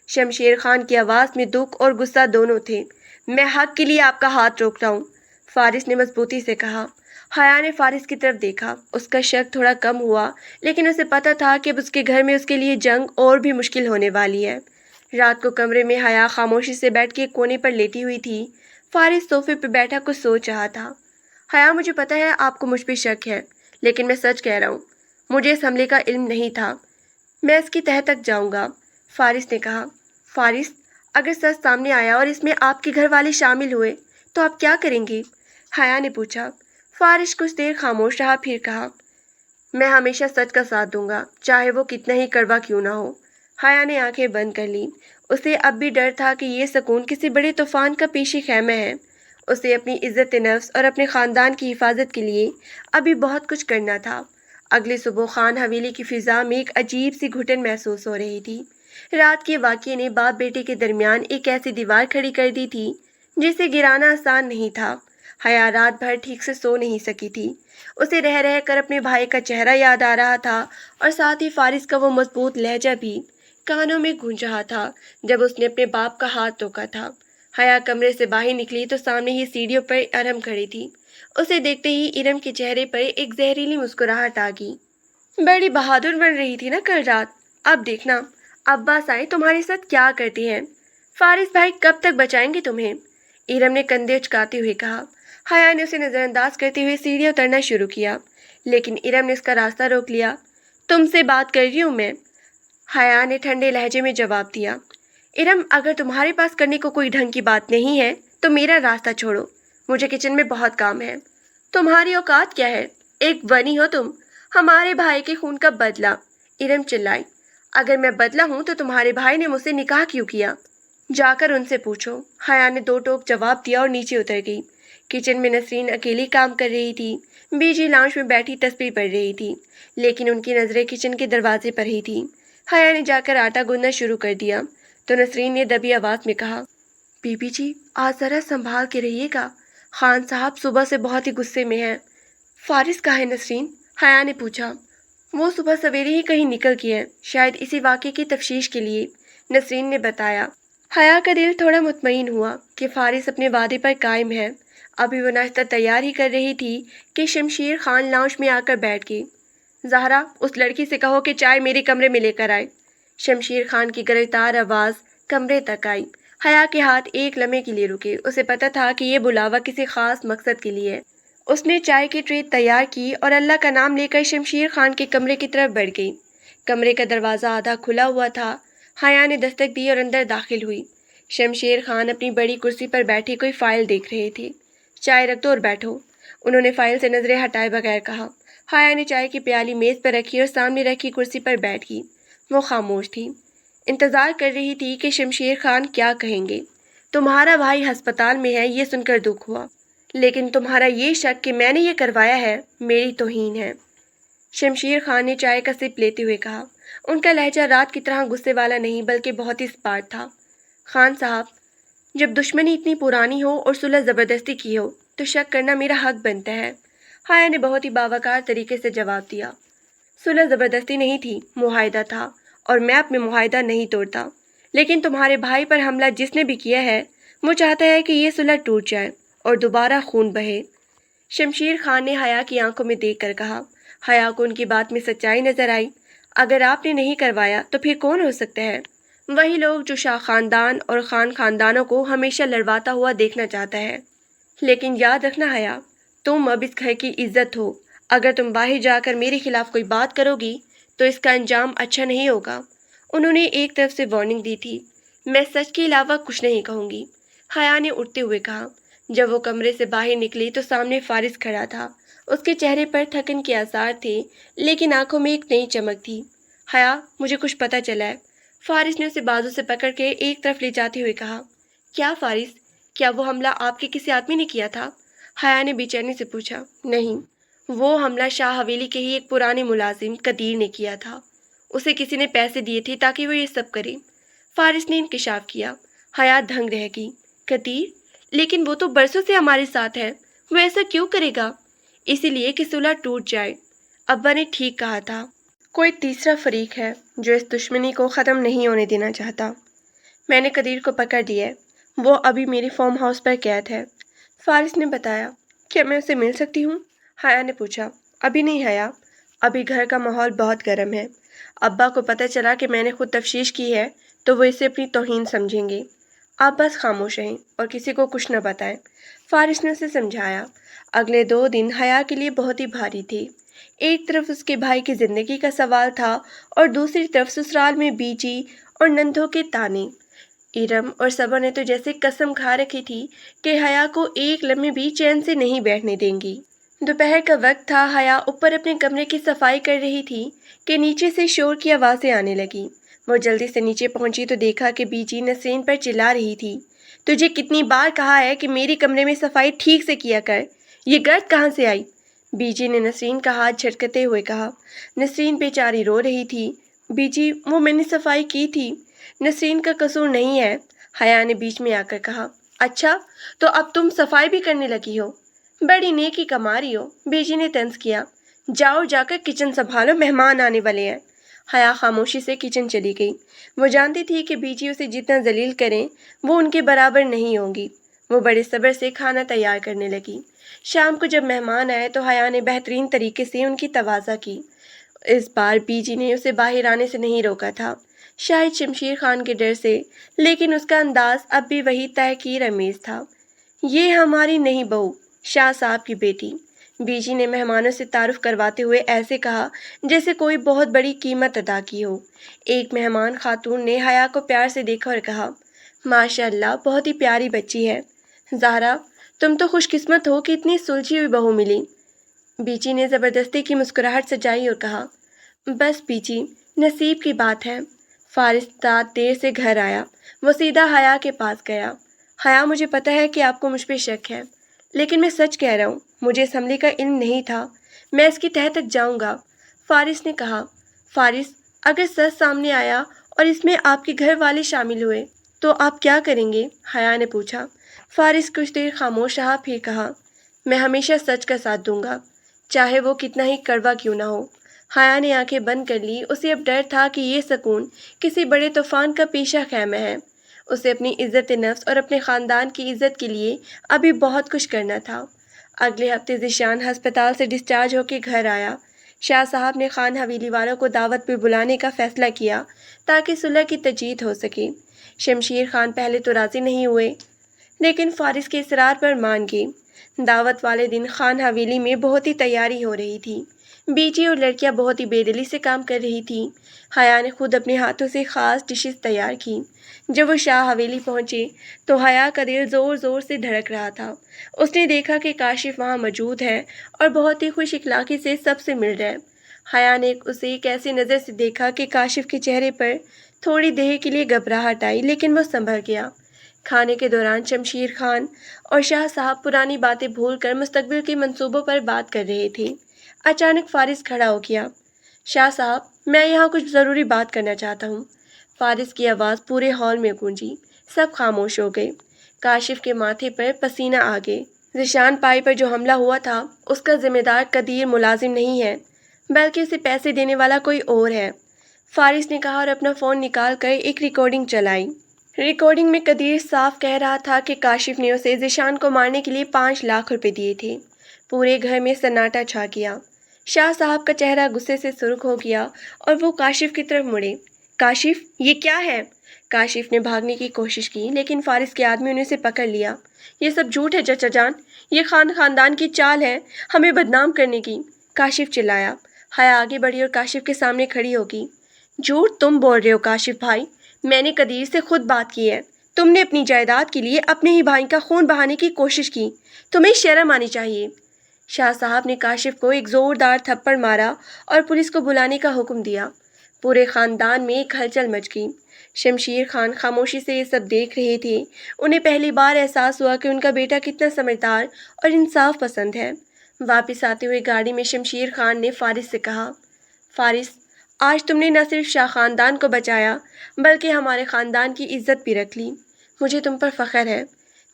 شمشیر خان کی آواز میں دکھ اور غصہ دونوں تھے۔ میں حق کے لیے آپ کا ہاتھ روک رہا ہوں، فارس نے مضبوطی سے کہا۔ حیا نے فارس کی طرف دیکھا، اس کا شک تھوڑا کم ہوا، لیکن اسے پتہ تھا کہ اب اس کے گھر میں اس کے لیے جنگ اور بھی مشکل ہونے والی ہے۔ رات کو کمرے میں حیا خاموشی سے بیٹھ کے کونے پر لیٹی ہوئی تھی۔ فارس صوفے پہ بیٹھا کچھ سوچ رہا تھا۔ حیا، مجھے پتہ ہے آپ کو مجھ پہ شک ہے، لیکن میں سچ کہہ رہا ہوں، مجھے اس حملے کا علم نہیں تھا، میں اس کی تہہ تک جاؤں گا، فارس نے کہا۔ فارس، اگر سچ سامنے آیا اور اس میں آپ کے گھر والے شامل ہوئے تو آپ کیا کریں گے؟ حیا نے پوچھا۔ فارس کچھ دیر خاموش رہا، پھر کہا، میں ہمیشہ سچ کا ساتھ دوں گا، چاہے وہ کتنا ہی کڑوا کیوں نہ ہو۔ حیا نے آنکھیں بند کر لیں۔ اسے اب بھی ڈر تھا کہ یہ سکون کسی بڑے طوفان کا پیشی خیمہ ہے۔ اسے اپنی عزت نفس اور اپنے خاندان کی حفاظت کے لیے ابھی بہت کچھ کرنا تھا۔ اگلی صبح خان حویلی کی فضا میں ایک عجیب سی گھٹن محسوس ہو رہی تھی۔ رات کے واقعے نے باپ بیٹے کے درمیان ایک ایسی دیوار کھڑی کر دی تھی جسے گرانا آسان نہیں تھا۔ حیا رات بھر ٹھیک سے سو نہیں سکی تھی۔ اسے رہ رہ کر اپنے بھائی کا چہرہ یاد آ رہا تھا اور ساتھ ہی فارس کا وہ مضبوط لہجہ بھی کانوں میں گونج رہا تھا جب اس نے اپنے باپ کا ہاتھ ٹوکا تھا۔ حیا کمرے سے باہر نکلی تو سامنے ہی سیڑھیوں پر ارم کھڑی تھی۔ اسے دیکھتے ہی ارم کے چہرے پر ایک زہریلی مسکراہٹ آ گئی۔ بڑی بہادر بن رہی تھی نا کل رات، اب دیکھنا عباس آئے تمہارے ساتھ کیا کرتی ہیں۔ فارس بھائی کب تک بچائیں گے تمہیں؟ ارم نے کندھے اچکاتے ہوئے کہا۔ حیا نے اسے نظر انداز کرتے ہوئے سیڑھیاں اترنا شروع کیا، لیکن ارم نے اس کا راستہ روک لیا۔ تم سے بات کر رہی ہوں میں، حیا نے ٹھنڈے لہجے میں جواب دیا۔ ارم، اگر تمہارے پاس کرنے کو کوئی ڈھنگ کی بات نہیں ہے تو میرا راستہ چھوڑو، مجھے کچن میں بہت کام ہے۔ تمہاری اوقات کیا ہے؟ ایک بنی ہو تم، ہمارے بھائی کے خون کا بدلہ، ارم چلائی۔ اگر میں بدلہ ہوں تو تمہارے بھائی نے مجھ سے نکاح کیوں کیا؟ جا کر ان سے پوچھو، حیا نے دو ٹوک جواب دیا اور نیچے اتر گئی۔ کچن میں نسرین اکیلی کام کر رہی تھی۔ بیجی لاؤنج میں بیٹھی تسبیح پڑھ رہی تھی، لیکن ان کی نظریں کچن کے دروازے پر ہی تھیں۔ حیا نے جا کر آٹا گوندنا شروع کر دیا تو نسرین نے دبی آواز میں کہا، بی بی جی آج ذرا سنبھال کے رہیے گا، خان صاحب صبح سے بہت ہی غصے میں ہیں۔ فارس کہاں ہے نسرین؟ حیا نے پوچھا۔ وہ صبح سویرے ہی کہیں نکل گئے ہیں، شاید اسی واقعے کی تفتیش کے لیے، نسرین نے بتایا۔ حیا کا دل تھوڑا مطمئن ہوا کہ فارس اپنے وعدے پر قائم ہے۔ ابھی وہ ناشتہ تیار ہی کر رہی تھی کہ شمشیر خان لاؤنج میں آ کر بیٹھ گئے۔ زہرا، اس لڑکی سے کہو کہ چائے میرے کمرے میں لے کر آئے۔ شمشیر خان کی گرجدار آواز کمرے تک آئی۔ حیا کے ہاتھ ایک لمحے کے لیے رکے۔ اسے پتہ تھا کہ یہ بلاوا کسی خاص مقصد کے لیے ہے۔ اس نے چائے کی ٹرے تیار کی اور اللہ کا نام لے کر شمشیر خان کے کمرے کی طرف بڑھ گئی۔ کمرے کا دروازہ آدھا کھلا ہوا تھا۔ حیا نے دستک دی اور اندر داخل ہوئی۔ شمشیر خان اپنی بڑی کرسی پر بیٹھے کوئی فائل دیکھ رہے تھے۔ چائے رکھ دو اور بیٹھو، انہوں نے فائل سے نظریں ہٹائے بغیر کہا۔ حیا نے چائے کی پیالی میز پر رکھی اور سامنے رکھی کرسی پر بیٹھ گئی۔ وہ خاموش تھی، انتظار کر رہی تھی کہ شمشیر خان کیا کہیں گے۔ تمہارا بھائی ہسپتال میں ہے یہ سن کر دکھ ہوا، لیکن تمہارا یہ شک کہ میں نے یہ کروایا ہے میری توہین ہے، شمشیر خان نے چائے کا سپ لیتے ہوئے کہا۔ ان کا لہجہ رات کی طرح غصے والا نہیں بلکہ بہت ہی اسپاٹ تھا۔ خان صاحب، جب دشمنی اتنی پرانی ہو اور صلح زبردستی کی ہو تو شک کرنا میرا حق بنتا ہے، حیا نے بہت ہی باوقار طریقے سے جواب دیا۔ صلح زبردستی نہیں تھی، معاہدہ تھا، اور میں اپنے معاہدہ نہیں توڑتا، لیکن تمہارے بھائی پر حملہ جس نے بھی کیا ہے وہ چاہتا ہے کہ یہ صلح ٹوٹ جائے اور دوبارہ خون بہے، شمشیر خان نے حیا کی آنکھوں میں دیکھ کر کہا۔ حیا کو ان کی بات میں سچائی نظر آئی۔ اگر آپ نے نہیں کروایا تو پھر کون ہو سکتا ہے؟ وہی لوگ جو شاہ خاندان اور خان خاندانوں کو ہمیشہ لڑواتا ہوا دیکھنا چاہتا ہے۔ لیکن یاد رکھنا حیا، تم اب اس گھر کی عزت ہو، اگر تم باہر جا کر میرے خلاف کوئی بات کرو گی تو اس کا انجام اچھا نہیں ہوگا۔ انہوں نے ایک طرف سے وارننگ دی تھی۔ میں سچ کے علاوہ کچھ نہیں کہوں گی، حیا نے اٹھتے ہوئے کہا۔ جب وہ کمرے سے باہر نکلی تو سامنے فارس کھڑا تھا۔ اس کے چہرے پر تھکن کے آثار تھے، لیکن آنکھوں میں ایک نئی چمک تھی۔ حیا، مجھے کچھ پتہ چلا ہے، فارس نے اسے بازو سے پکڑ کے ایک طرف لے جاتے ہوئے کہا۔ کیا فارس، کیا وہ حملہ آپ کے کسی آدمی نے کیا تھا؟ حیا نے بے چینی سے پوچھا۔ نہیں، وہ حملہ شاہ حویلی کے ہی ایک پرانے ملازم قدیر نے کیا تھا، اسے کسی نے پیسے دیے تھے تاکہ وہ یہ سب کرے، فارس نے انکشاف کیا۔ حیا دھنگ رہ گئی۔ قدیر؟ لیکن وہ تو برسوں سے ہمارے ساتھ ہے، وہ ایسا کیوں کرے گا؟ اسی لیے کہ صلح ٹوٹ جائے۔ ابا نے ٹھیک کہا تھا، کوئی تیسرا فریق ہے جو اس دشمنی کو ختم نہیں ہونے دینا چاہتا۔ میں نے قدیر کو پکڑ لیا ہے، وہ ابھی میرے فارم ہاؤس پر قید ہے، فارس نے بتایا۔ کیا میں اسے مل سکتی ہوں؟ حیا نے پوچھا۔ ابھی نہیں حیا، ابھی گھر کا ماحول بہت گرم ہے، ابا کو پتہ چلا کہ میں نے خود تفتیش کی ہے تو وہ اسے اپنی توہین سمجھیں گے۔ آپ بس خاموش رہیں اور کسی کو کچھ نہ بتائیں، فارس نے اسے سمجھایا۔ اگلے 2 دن حیا کے لیے بہت ہی بھاری تھے۔ ایک طرف اس کے بھائی کی زندگی کا سوال تھا اور دوسری طرف سسرال میں بیجی اور نندھوں کے تانے۔ ارم اور صبا نے تو جیسے قسم کھا رکھی تھی کہ حیا کو ایک لمحے بھی چین سے نہیں بیٹھنے دیں گی۔ دوپہر کا وقت تھا، حیا اوپر اپنے کمرے کی صفائی کر رہی تھی کہ نیچے سے شور کی آوازیں آنے لگیں۔ وہ جلدی سے نیچے پہنچی تو دیکھا کہ بی جی نسرین پر چلا رہی تھی، تجھے کتنی بار کہا ہے کہ میری کمرے میں صفائی ٹھیک سے کیا کر، یہ گرد کہاں سے آئی؟ بی جی نے نسرین کا ہاتھ جھٹکتے ہوئے کہا۔ نسرین بیچاری رو رہی تھی۔ بی جی، وہ میں نے صفائی کی تھی، نسرین کا قصور نہیں ہے، حیا نے بیچ میں آ کر کہا۔ اچھا، تو اب تم صفائی بھی کرنے لگی ہو؟ بڑی نیکی کما رہی ہو، بی جی نے طنز کیا۔ جاؤ جا کر کچن سنبھالو، مہمان آنے والے ہیں۔ حیا خاموشی سے کچن چلی گئی۔ وہ جانتی تھی کہ بی جی اسے جتنا ذلیل کریں وہ ان کے برابر نہیں ہوں گی۔ وہ بڑے صبر سے کھانا تیار کرنے لگی۔ شام کو جب مہمان آئے تو حیا نے بہترین طریقے سے ان کی تواضع کی۔ اس بار بی جی نے اسے باہر آنے سے نہیں روکا تھا، شاید شمشیر خان کے ڈر سے، لیکن اس کا انداز اب بھی وہی تحقیر امیز تھا۔ یہ ہماری نئی بہو، شاہ صاحب کی بیٹی، بی جی نے مہمانوں سے تعارف کرواتے ہوئے ایسے کہا جیسے کوئی بہت بڑی قیمت ادا کی ہو۔ ایک مہمان خاتون نے حیا کو پیار سے دیکھا اور کہا، ماشاء اللہ، بہت ہی پیاری بچی ہے۔ زہرا، تم تو خوش قسمت ہو کہ اتنی سلجھی ہوئی بہو ملی۔ بی جی نے زبردستی کی مسکراہٹ سجائی اور کہا، بس بی جی، نصیب کی بات ہے۔ فارس رات دیر سے گھر آیا، وہ سیدھا حیا کے پاس گیا۔ حیا، مجھے پتہ ہے کہ آپ کو مجھ پہ شک ہے، لیکن میں سچ کہہ رہا ہوں، مجھے اس حملے کا علم نہیں تھا، میں اس کی تہہ تک جاؤں گا۔ فارس نے کہا۔ فارس، اگر سچ سامنے آیا اور اس میں آپ کے گھر والے شامل ہوئے تو آپ کیا کریں گے؟ حیا نے پوچھا۔ فارس کچھ دیر خاموش رہا، پھر کہا، میں ہمیشہ سچ کا ساتھ دوں گا، چاہے وہ کتنا ہی کڑوا کیوں نہ ہو۔ حیا نے آنکھیں بند کر لی۔ اسے اب ڈر تھا کہ یہ سکون کسی بڑے طوفان کا پیشہ خیمہ ہے۔ اسے اپنی عزت نفس اور اپنے خاندان کی عزت کے لیے ابھی بہت کچھ کرنا تھا۔ اگلے ہفتے ذیشان ہسپتال سے ڈسچارج ہو کے گھر آیا۔ شاہ صاحب نے خان حویلی والوں کو دعوت پہ بلانے کا فیصلہ کیا تاکہ صلح کی تجدید ہو سکے۔ شمشیر خان پہلے تو راضی نہیں ہوئے، لیکن فارس کے اصرار پر مان گئے۔ دعوت والے دن خان حویلی میں بہت ہی تیاری ہو رہی تھی۔ بی جی اور لڑکیاں بہت ہی بے دلی سے کام کر رہی تھیں۔ حیا نے خود اپنے ہاتھوں سے خاص ڈشز تیار کی۔ جب وہ شاہ حویلی پہنچے تو حیا کا دل زور زور سے دھڑک رہا تھا۔ اس نے دیکھا کہ کاشف وہاں موجود ہے اور بہت ہی خوش اخلاقی سے سب سے مل رہا ہے۔ حیا نے اسے ایک ایسی نظر سے دیکھا کہ کاشف کے چہرے پر تھوڑی دیر کے لیے گھبراہٹ آئی، لیکن وہ سنبھل گیا۔ کھانے کے دوران شمشیر خان اور شاہ صاحب پرانی باتیں بھول کر مستقبل کے منصوبوں پر بات کر رہے تھے۔ اچانک فارس کھڑا ہو گیا۔ شاہ صاحب، میں یہاں کچھ ضروری بات کرنا چاہتا ہوں۔ فارس کی آواز پورے ہال میں گونجی۔ سب خاموش ہو گئے۔ کاشف کے ماتھے پر پسینہ آ گئے۔ ذیشان پائی پر جو حملہ ہوا تھا اس کا ذمہ دار قدیر ملازم نہیں ہے، بلکہ اسے پیسے دینے والا کوئی اور ہے، فارس نے کہا اور اپنا فون نکال کر ایک ریکارڈنگ چلائی۔ ریکارڈنگ میں قدیر صاف کہہ رہا تھا کہ کاشف نے اسے ذیشان کو مارنے کے لیے 5 لاکھ روپے دیے تھے۔ پورے گھر میں سناٹا چھا گیا۔ شاہ صاحب کا چہرہ غصے سے سرخ ہو گیا اور وہ کاشف کی طرف مڑے۔ کاشف، یہ کیا ہے؟ کاشف نے بھاگنے کی کوشش کی، لیکن فارس کے آدمیوں نے اسے پکڑ لیا۔ یہ سب جھوٹ ہے چچا جان، یہ خاندان کی چال ہے ہمیں بدنام کرنے کی، کاشف چلایا۔ حیا آگے بڑھی اور کاشف کے سامنے کھڑی ہوگی۔ جھوٹ تم بول رہے ہو کاشف بھائی، میں نے قدیر سے خود بات کی ہے، تم نے اپنی جائیداد کے لیے اپنے ہی بھائی کا خون بہانے کی کوشش کی، تمہیں شرم آنی چاہیے۔ شاہ صاحب نے کاشف کو ایک زوردار تھپڑ مارا اور پولیس کو بلانے کا حکم دیا۔ پورے خاندان میں ایک ہلچل مچ گئی۔ شمشیر خان خاموشی سے یہ سب دیکھ رہے تھے۔ انہیں پہلی بار احساس ہوا کہ ان کا بیٹا کتنا سمجھدار اور انصاف پسند ہے۔ واپس آتے ہوئے گاڑی میں شمشیر خان نے فارس سے کہا، فارس، آج تم نے نہ صرف شاہ خاندان کو بچایا بلکہ ہمارے خاندان کی عزت بھی رکھ لی، مجھے تم پر فخر ہے۔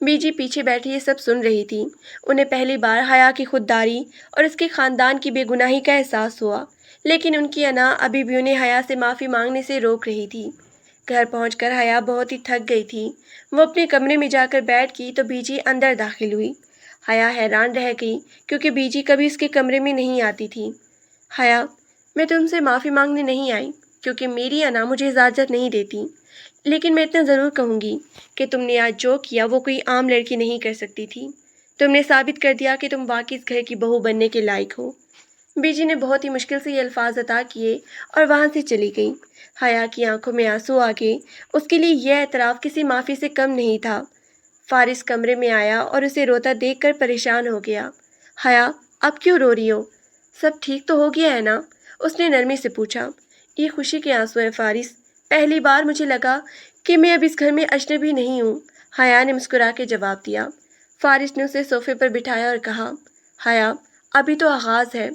بی جی پیچھے بیٹھی یہ سب سن رہی تھی۔ انہیں پہلی بار حیا کی خودداری اور اس کے خاندان کی بے گناہی کا احساس ہوا، لیکن ان کی انا ابھی بھی انہیں حیا سے معافی مانگنے سے روک رہی تھی۔ گھر پہنچ کر حیا بہت ہی تھک گئی تھی۔ وہ اپنے کمرے میں جا کر بیٹھ گئی تو بی جی اندر داخل ہوئی۔ حیا حیران رہ گئی کیونکہ بی جی کبھی اس کے کمرے میں نہیں آتی تھی۔ حیا، میں تم سے معافی مانگنے نہیں آئی کیونکہ میری انا مجھے اجازت نہیں دیتی، لیکن میں اتنا ضرور کہوں گی کہ تم نے آج جو کیا وہ کوئی عام لڑکی نہیں کر سکتی تھی۔ تم نے ثابت کر دیا کہ تم واقعی اس گھر کی بہو بننے کے لائق ہو۔ بی جی نے بہت ہی مشکل سے یہ الفاظ ادا کیے اور وہاں سے چلی گئی۔ حیا کی آنکھوں میں آنسو آ گئے۔ اس کے لیے یہ اعتراف کسی معافی سے کم نہیں تھا۔ فارس کمرے میں آیا اور اسے روتا دیکھ کر پریشان ہو گیا۔ حیا، اب کیوں رو رہی ہو؟ سب ٹھیک تو ہو گیا ہے نا؟ اس نے نرمی سے پوچھا۔ یہ خوشی کے آنسو ہیں فارس۔ پہلی بار مجھے لگا کہ میں اب اس گھر میں اجنبی نہیں ہوں، حیا نے مسکرا کے جواب دیا۔ فارس نے اسے صوفے پر بٹھایا اور کہا، حیا، ابھی تو آغاز ہے،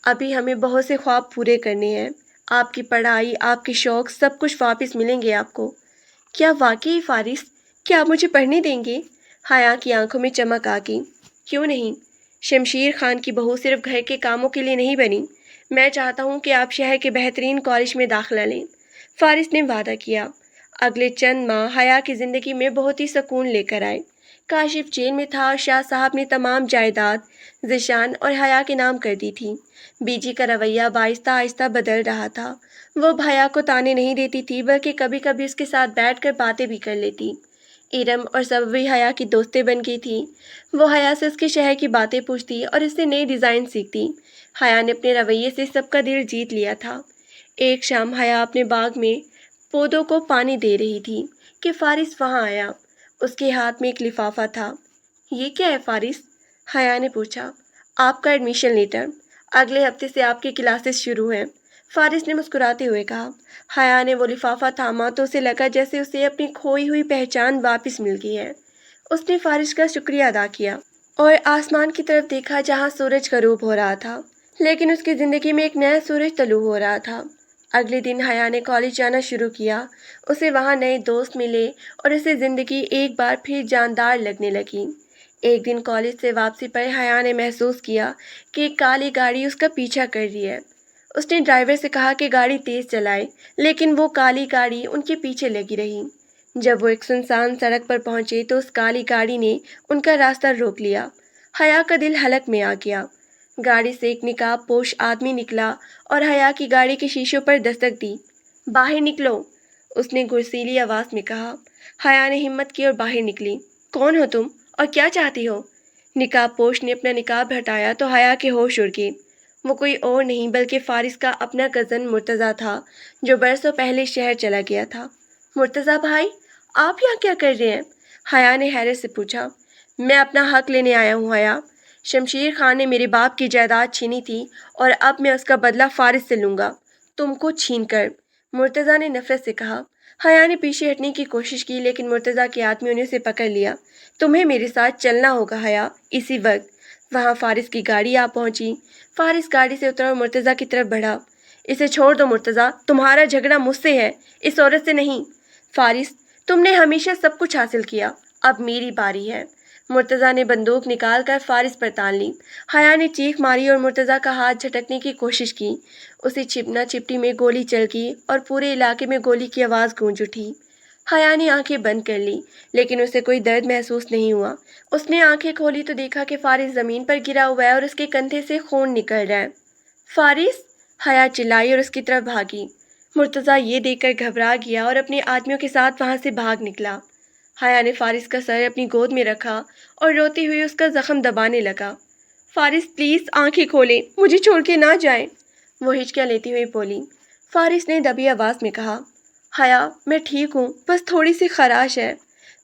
ابھی ہمیں بہت سے خواب پورے کرنے ہیں۔ آپ کی پڑھائی، آپ کے شوق، سب کچھ واپس ملیں گے آپ کو۔ کیا واقعی فارس؟ کیا آپ مجھے پڑھنے دیں گے؟ حیا کی آنکھوں میں چمک آ گئی۔ کیوں نہیں؟ شمشیر خان کی بہو صرف گھر کے کاموں کے لیے نہیں بنی۔ میں چاہتا ہوں کہ آپ شہر کے بہترین کالج میں داخلہ لیں۔ فارس نے وعدہ کیا۔ اگلے چند ماہ حیا کی زندگی میں بہت ہی سکون لے کر آئے۔ کاشف جیل میں تھا اور شاہ صاحب نے تمام جائیداد ذیشان اور حیا کے نام کر دی تھی۔ بیجی کا رویہ آہستہ آہستہ بدل رہا تھا۔ وہ حیا کو طعنے نہیں دیتی تھی، بلکہ کبھی کبھی اس کے ساتھ بیٹھ کر باتیں بھی کر لیتی۔ ارم اور سبوی حیا کی دوستیں بن گئی تھیں۔ وہ حیا سے اس کے شہر کی باتیں پوچھتی اور اس سے نئے ڈیزائن سیکھتی۔ حیا نے اپنے رویے سے سب کا دل جیت لیا تھا۔ ایک شام حیا اپنے باغ میں پودوں کو پانی دے رہی تھی کہ فارس وہاں آیا۔ اس کے ہاتھ میں ایک لفافہ تھا۔ یہ کیا ہے فارس؟ حیا نے پوچھا۔ آپ کا ایڈمیشن لیٹر۔ اگلے ہفتے سے آپ کی کلاسز شروع ہیں، فارس نے مسکراتے ہوئے کہا۔ حیا نے وہ لفافہ تھاما تو اسے لگا جیسے اسے اپنی کھوئی ہوئی پہچان واپس مل گئی ہے۔ اس نے فارس کا شکریہ ادا کیا اور آسمان کی طرف دیکھا جہاں سورج غروب ہو رہا تھا، لیکن اس کی زندگی میں ایک نیا سورج طلوع ہو رہا تھا۔ اگلے دن حیا نے کالج جانا شروع کیا۔ اسے وہاں نئے دوست ملے اور اسے زندگی ایک بار پھر جاندار لگنے لگی۔ ایک دن کالج سے واپسی پر حیا نے محسوس کیا کہ ایک کالی گاڑی اس کا پیچھا کر رہی ہے۔ اس نے ڈرائیور سے کہا کہ گاڑی تیز چلائے، لیکن وہ کالی گاڑی ان کے پیچھے لگی رہی۔ جب وہ ایک سنسان سڑک پر پہنچے تو اس کالی گاڑی نے ان کا راستہ روک لیا۔ حیا کا دل حلق میں آ گیا۔ گاڑی سے ایک نقاب پوش آدمی نکلا اور حیا کی گاڑی کے شیشوں پر دستک دی۔ باہر نکلو، اس نے گرسیلی آواز میں کہا۔ حیا نے ہمت کی اور باہر نکلی۔ کون ہو تم اور کیا چاہتی ہو؟ نقاب پوش نے اپنا نقاب ہٹایا تو حیا کے ہوش اڑ گئے۔ وہ کوئی اور نہیں بلکہ فارس کا اپنا کزن مرتضیٰ تھا، جو برسوں پہلے شہر چلا گیا تھا۔ مرتضیٰ بھائی، آپ یہاں کیا کر رہے ہیں؟ حیا نے حیرت سے پوچھا۔ میں اپنا حق لینے آیا ہوں حیا۔ شمشیر خان نے میرے باپ کی جائیداد چھینی تھی اور اب میں اس کا بدلہ فارس سے لوں گا، تم کو چھین کر، مرتضیٰ نے نفرت سے کہا۔ حیا نے پیچھے ہٹنے کی کوشش کی لیکن مرتضیٰ کے آدمیوں نے اسے پکڑ لیا۔ تمہیں میرے ساتھ چلنا ہوگا حیا۔ اسی وقت وہاں فارس کی گاڑی آ پہنچی۔ فارس گاڑی سے اترا اور مرتضیٰ کی طرف بڑھا۔ اسے چھوڑ دو مرتضیٰ، تمہارا جھگڑا مجھ سے ہے، اس عورت سے نہیں۔ فارس، تم نے ہمیشہ سب کچھ حاصل کیا، اب میری باری ہے۔ مرتضیٰ نے بندوق نکال کر فارس پر تان لی۔ حیا نے چیخ ماری اور مرتضیٰ کا ہاتھ جھٹکنے کی کوشش کی۔ اسے چھپنا چھپٹی میں گولی چل گئی اور پورے علاقے میں گولی کی آواز گونج اٹھی۔ حیا نے آنکھیں بند کر لی لیکن اسے کوئی درد محسوس نہیں ہوا۔ اس نے آنکھیں کھولی تو دیکھا کہ فارس زمین پر گرا ہوا ہے اور اس کے کندھے سے خون نکل رہا ہے۔ فارس! حیا چلائی اور اس کی طرف بھاگی۔ مرتضیٰ یہ دیکھ کر گھبرا گیا اور اپنے آدمیوں کے ساتھ وہاں سے بھاگ نکلا۔ حیا نے فارس کا سر اپنی گود میں رکھا اور روتی ہوئی اس کا زخم دبانے لگا۔ فارس پلیز آنکھیں کھولیں، مجھے چھوڑ کے نہ جائیں، وہ ہچکیاں لیتی ہوئی بولی۔ فارس نے دبی آواز میں کہا، حیا میں ٹھیک ہوں، بس تھوڑی سی خراش ہے۔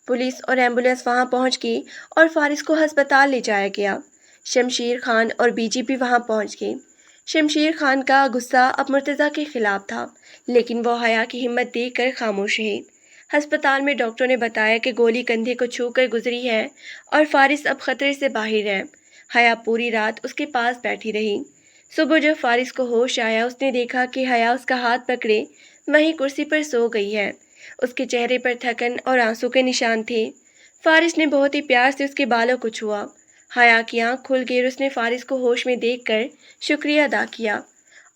پولیس اور ایمبولینس وہاں پہنچ گئی اور فارس کو ہسپتال لے جایا گیا۔ شمشیر خان اور بیجی بھی وہاں پہنچ گئے۔ شمشیر خان کا غصہ اب مرتضیٰ کے خلاف تھا لیکن وہ حیا کی ہمت دیکھ کر خاموش رہے۔ ہسپتال میں ڈاکٹروں نے بتایا کہ گولی کندھے کو چھو کر گزری ہے اور فارس اب خطرے سے باہر ہے۔ حیا پوری رات اس کے پاس بیٹھی رہی۔ صبح جب فارس کو ہوش آیا اس نے دیکھا کہ حیا اس کا ہاتھ پکڑے وہیں کرسی پر سو گئی ہے۔ اس کے چہرے پر تھکن اور آنسو کے نشان تھے۔ فارس نے بہت ہی پیار سے اس کے بالوں کو چھوا۔ حیا کی آنکھ کھل گئی اور اس نے فارس کو ہوش میں دیکھ کر شکریہ ادا کیا۔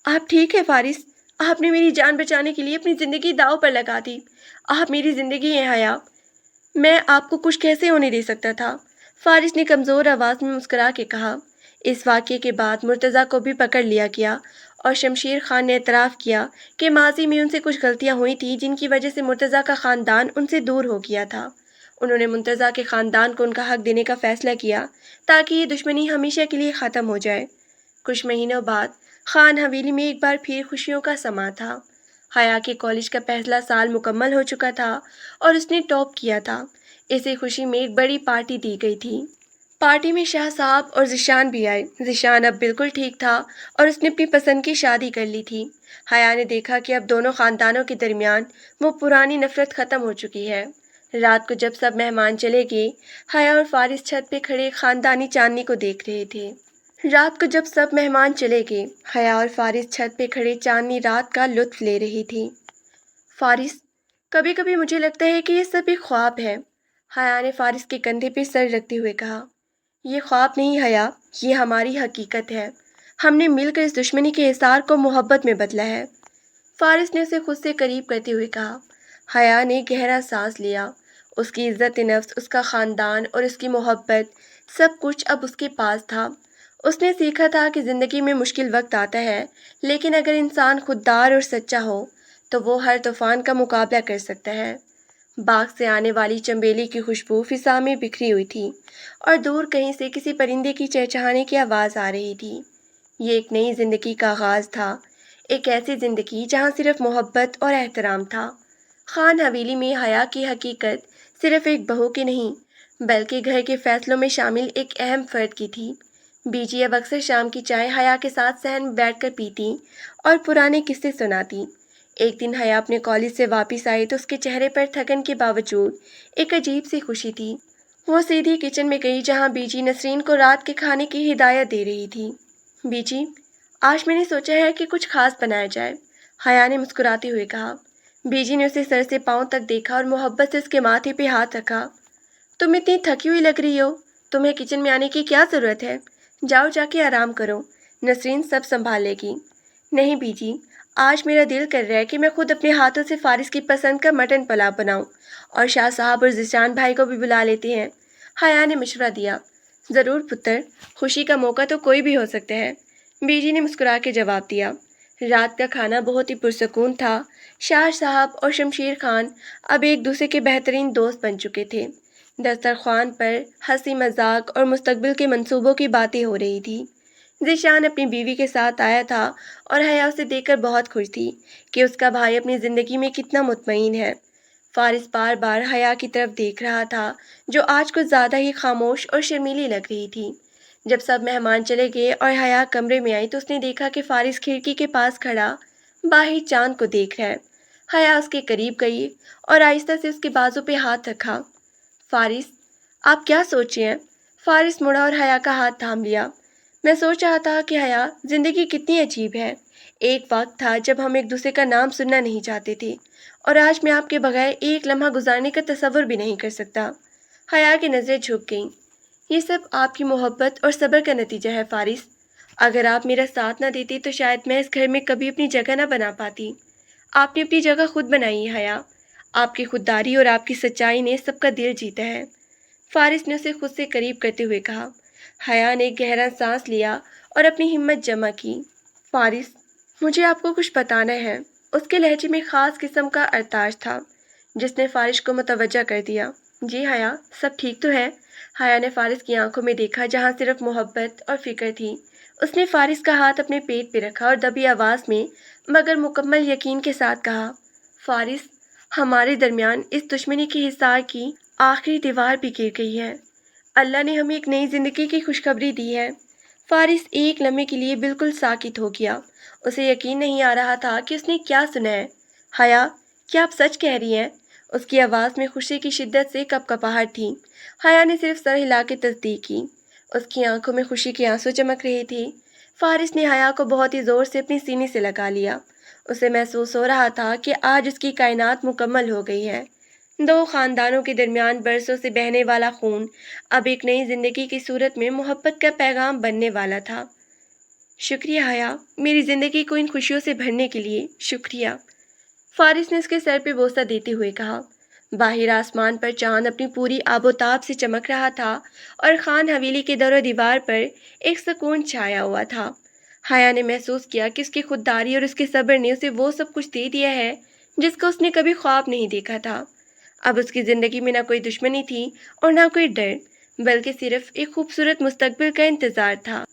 آپ ٹھیک ہے فارس؟ آپ نے میری جان بچانے کے لیے اپنی زندگی داؤ پر لگا دی۔ آپ میری زندگی ہیں حیا، میں آپ کو کچھ کیسے ہونے دے سکتا تھا؟ فارس نے کمزور آواز میں مسکرا کے کہا۔ اس واقعے کے بعد مرتضیٰ کو بھی پکڑ لیا گیا اور شمشیر خان نے اعتراف کیا کہ ماضی میں ان سے کچھ غلطیاں ہوئی تھیں جن کی وجہ سے مرتضیٰ کا خاندان ان سے دور ہو گیا تھا۔ انہوں نے مرتضیٰ کے خاندان کو ان کا حق دینے کا فیصلہ کیا تاکہ یہ دشمنی ہمیشہ کے لیے ختم ہو جائے۔ کچھ مہینوں بعد خان حویلی میں ایک بار پھر خوشیوں کا سماں تھا۔ حیا کے کالج کا پہلا سال مکمل ہو چکا تھا اور اس نے ٹاپ کیا تھا۔ اسی خوشی میں ایک بڑی پارٹی دی گئی تھی۔ پارٹی میں شاہ صاحب اور ذیشان بھی آئے۔ ذیشان اب بالکل ٹھیک تھا اور اس نے اپنی پسند کی شادی کر لی تھی۔ حیا نے دیکھا کہ اب دونوں خاندانوں کے درمیان وہ پرانی نفرت ختم ہو چکی ہے۔ رات کو جب سب مہمان چلے گئے، حیا اور فارس چھت پہ کھڑے خاندانی چاندنی کو دیکھ رہے تھے۔ رات کو جب سب مہمان چلے گئے، حیا اور فارس چھت پہ کھڑے چاندنی رات کا لطف لے رہی تھی۔ فارس، کبھی کبھی مجھے لگتا ہے کہ یہ سب ایک خواب ہے، حیا نے فارس کے کندھے پہ سر رکھتے ہوئے کہا۔ یہ خواب نہیں حیا، یہ ہماری حقیقت ہے۔ ہم نے مل کر اس دشمنی کے حصار کو محبت میں بدلا ہے، فارس نے اسے خود سے قریب کرتے ہوئے کہا۔ حیا نے گہرا سانس لیا۔ اس کی عزت نفس، اس کا خاندان اور اس کی محبت، سب کچھ اب اس کے پاس تھا۔ اس نے سیکھا تھا کہ زندگی میں مشکل وقت آتا ہے، لیکن اگر انسان خوددار اور سچا ہو تو وہ ہر طوفان کا مقابلہ کر سکتا ہے۔ باغ سے آنے والی چنبیلی کی خوشبو فضا میں بکھری ہوئی تھی اور دور کہیں سے کسی پرندے کی چہچہانے کی آواز آ رہی تھی۔ یہ ایک نئی زندگی کا آغاز تھا، ایک ایسی زندگی جہاں صرف محبت اور احترام تھا۔ خان حویلی میں حیا کی حقیقت صرف ایک بہو کی نہیں، بلکہ گھر کے فیصلوں میں شامل ایک اہم فرد کی تھی۔ بیجی اب اکثر شام کی چائے حیا کے ساتھ صحن میں بیٹھ کر پیتی اور پرانے قصے سناتی۔ ایک دن حیا اپنے کالج سے واپس آئی تو اس کے چہرے پر تھکن کے باوجود ایک عجیب سی خوشی تھی۔ وہ سیدھی کچن میں گئی جہاں بیجی نسرین کو رات کے کھانے کی ہدایت دے رہی تھی۔ بیجی، آج میں نے سوچا ہے کہ کچھ خاص بنایا جائے، حیا نے مسکراتے ہوئے کہا۔ بیجی نے اسے سر سے پاؤں تک دیکھا اور محبت سے اس کے ماتھے پہ ہاتھ رکھا۔ تم اتنی تھکی ہوئی لگ رہی ہو، تمہیں کچن میں آنے کی کیا ضرورت ہے؟ جاؤ جا کے آرام کرو، نسرین سب سنبھال لے گی۔ نہیں بیجی، آج میرا دل کر رہا ہے کہ میں خود اپنے ہاتھوں سے فارس کی پسند کا مٹن پلاؤ بناؤں اور شاہ صاحب اور ذیشان بھائی کو بھی بلا لیتے ہیں، حیا نے مشورہ دیا۔ ضرور پتر، خوشی کا موقع تو کوئی بھی ہو سکتا ہے، بیجی نے مسکرا کے جواب دیا۔ رات کا کھانا بہت ہی پرسکون تھا۔ شاہ صاحب اور شمشیر خان اب ایک دوسرے کے بہترین دوست بن چکے تھے۔ دسترخوان پر ہنسی مذاق اور مستقبل کے منصوبوں کی باتیں ہو رہی تھی۔ ذیشان اپنی بیوی کے ساتھ آیا تھا اور حیا اسے دیکھ کر بہت خوش تھی کہ اس کا بھائی اپنی زندگی میں کتنا مطمئن ہے۔ فارس بار بار حیا کی طرف دیکھ رہا تھا، جو آج کچھ زیادہ ہی خاموش اور شرمیلی لگ رہی تھی۔ جب سب مہمان چلے گئے اور حیا کمرے میں آئی تو اس نے دیکھا کہ فارس کھڑکی کے پاس کھڑا باہر چاند کو دیکھ رہا ہے۔ حیا اس کے قریب گئی اور آہستہ سے اس کے بازو پہ ہاتھ رکھا۔ فارس، آپ کیا سوچ رہے ہیں؟ فارس مڑا اور حیا کا ہاتھ تھام لیا۔ میں سوچ رہا تھا کہ حیا، زندگی کتنی عجیب ہے۔ ایک وقت تھا جب ہم ایک دوسرے کا نام سننا نہیں چاہتے تھے اور آج میں آپ کے بغیر ایک لمحہ گزارنے کا تصور بھی نہیں کر سکتا۔ حیا کی نظریں جھک گئیں۔ یہ سب آپ کی محبت اور صبر کا نتیجہ ہے فارس۔ اگر آپ میرا ساتھ نہ دیتے تو شاید میں اس گھر میں کبھی اپنی جگہ نہ بنا پاتی۔ آپ نے اپنی جگہ خود بنائی ہے حیا۔ آپ کی خودداری اور آپ کی سچائی نے سب کا دل جیتا ہے، فارس نے اسے خود سے قریب کرتے ہوئے کہا۔ حیا نے گہرا سانس لیا اور اپنی ہمت جمع کی۔ فارس، مجھے آپ کو کچھ بتانا ہے۔ اس کے لہجے میں خاص قسم کا ارتاج تھا جس نے فارس کو متوجہ کر دیا۔ جی حیا، سب ٹھیک تو ہے؟ حیا نے فارس کی آنکھوں میں دیکھا جہاں صرف محبت اور فکر تھی۔ اس نے فارس کا ہاتھ اپنے پیٹ پہ رکھا اور دبی آواز میں مگر مکمل یقین کے ساتھ کہا، فارس، ہمارے درمیان اس دشمنی کی حصار کی آخری دیوار بھی گر گئی ہے۔ اللہ نے ہمیں ایک نئی زندگی کی خوشخبری دی ہے۔ فارس ایک لمحے کے لیے بالکل ساکت ہو گیا۔ اسے یقین نہیں آ رہا تھا کہ اس نے کیا سنا ہے۔ حیا، کیا آپ سچ کہہ رہی ہیں؟ اس کی آواز میں خوشی کی شدت سے کپکپاہٹ تھی۔ حیا نے صرف سر ہلا کے تصدیق کی۔ اس کی آنکھوں میں خوشی کے آنسو چمک رہے تھے۔ فارس نے حیا کو بہت ہی زور سے اپنی سینے سے لگا لیا۔ اسے محسوس ہو رہا تھا کہ آج اس کی کائنات مکمل ہو گئی ہے۔ دو خاندانوں کے درمیان برسوں سے بہنے والا خون اب ایک نئی زندگی کی صورت میں محبت کا پیغام بننے والا تھا۔ شکریہ حیا، میری زندگی کو ان خوشیوں سے بھرنے کے لیے شکریہ، فارس نے اس کے سر پہ بوسہ دیتے ہوئے کہا۔ باہر آسمان پر چاند اپنی پوری آب و تاب سے چمک رہا تھا اور خان حویلی کے در و دیوار پر ایک سکون چھایا ہوا تھا۔ حیا نے محسوس کیا کہ اس کی خودداری اور اس کے صبر نے اسے وہ سب کچھ دے دیا ہے جس کا اس نے کبھی خواب نہیں دیکھا تھا۔ اب اس کی زندگی میں نہ کوئی دشمنی تھی اور نہ کوئی ڈر، بلکہ صرف ایک خوبصورت مستقبل کا انتظار تھا۔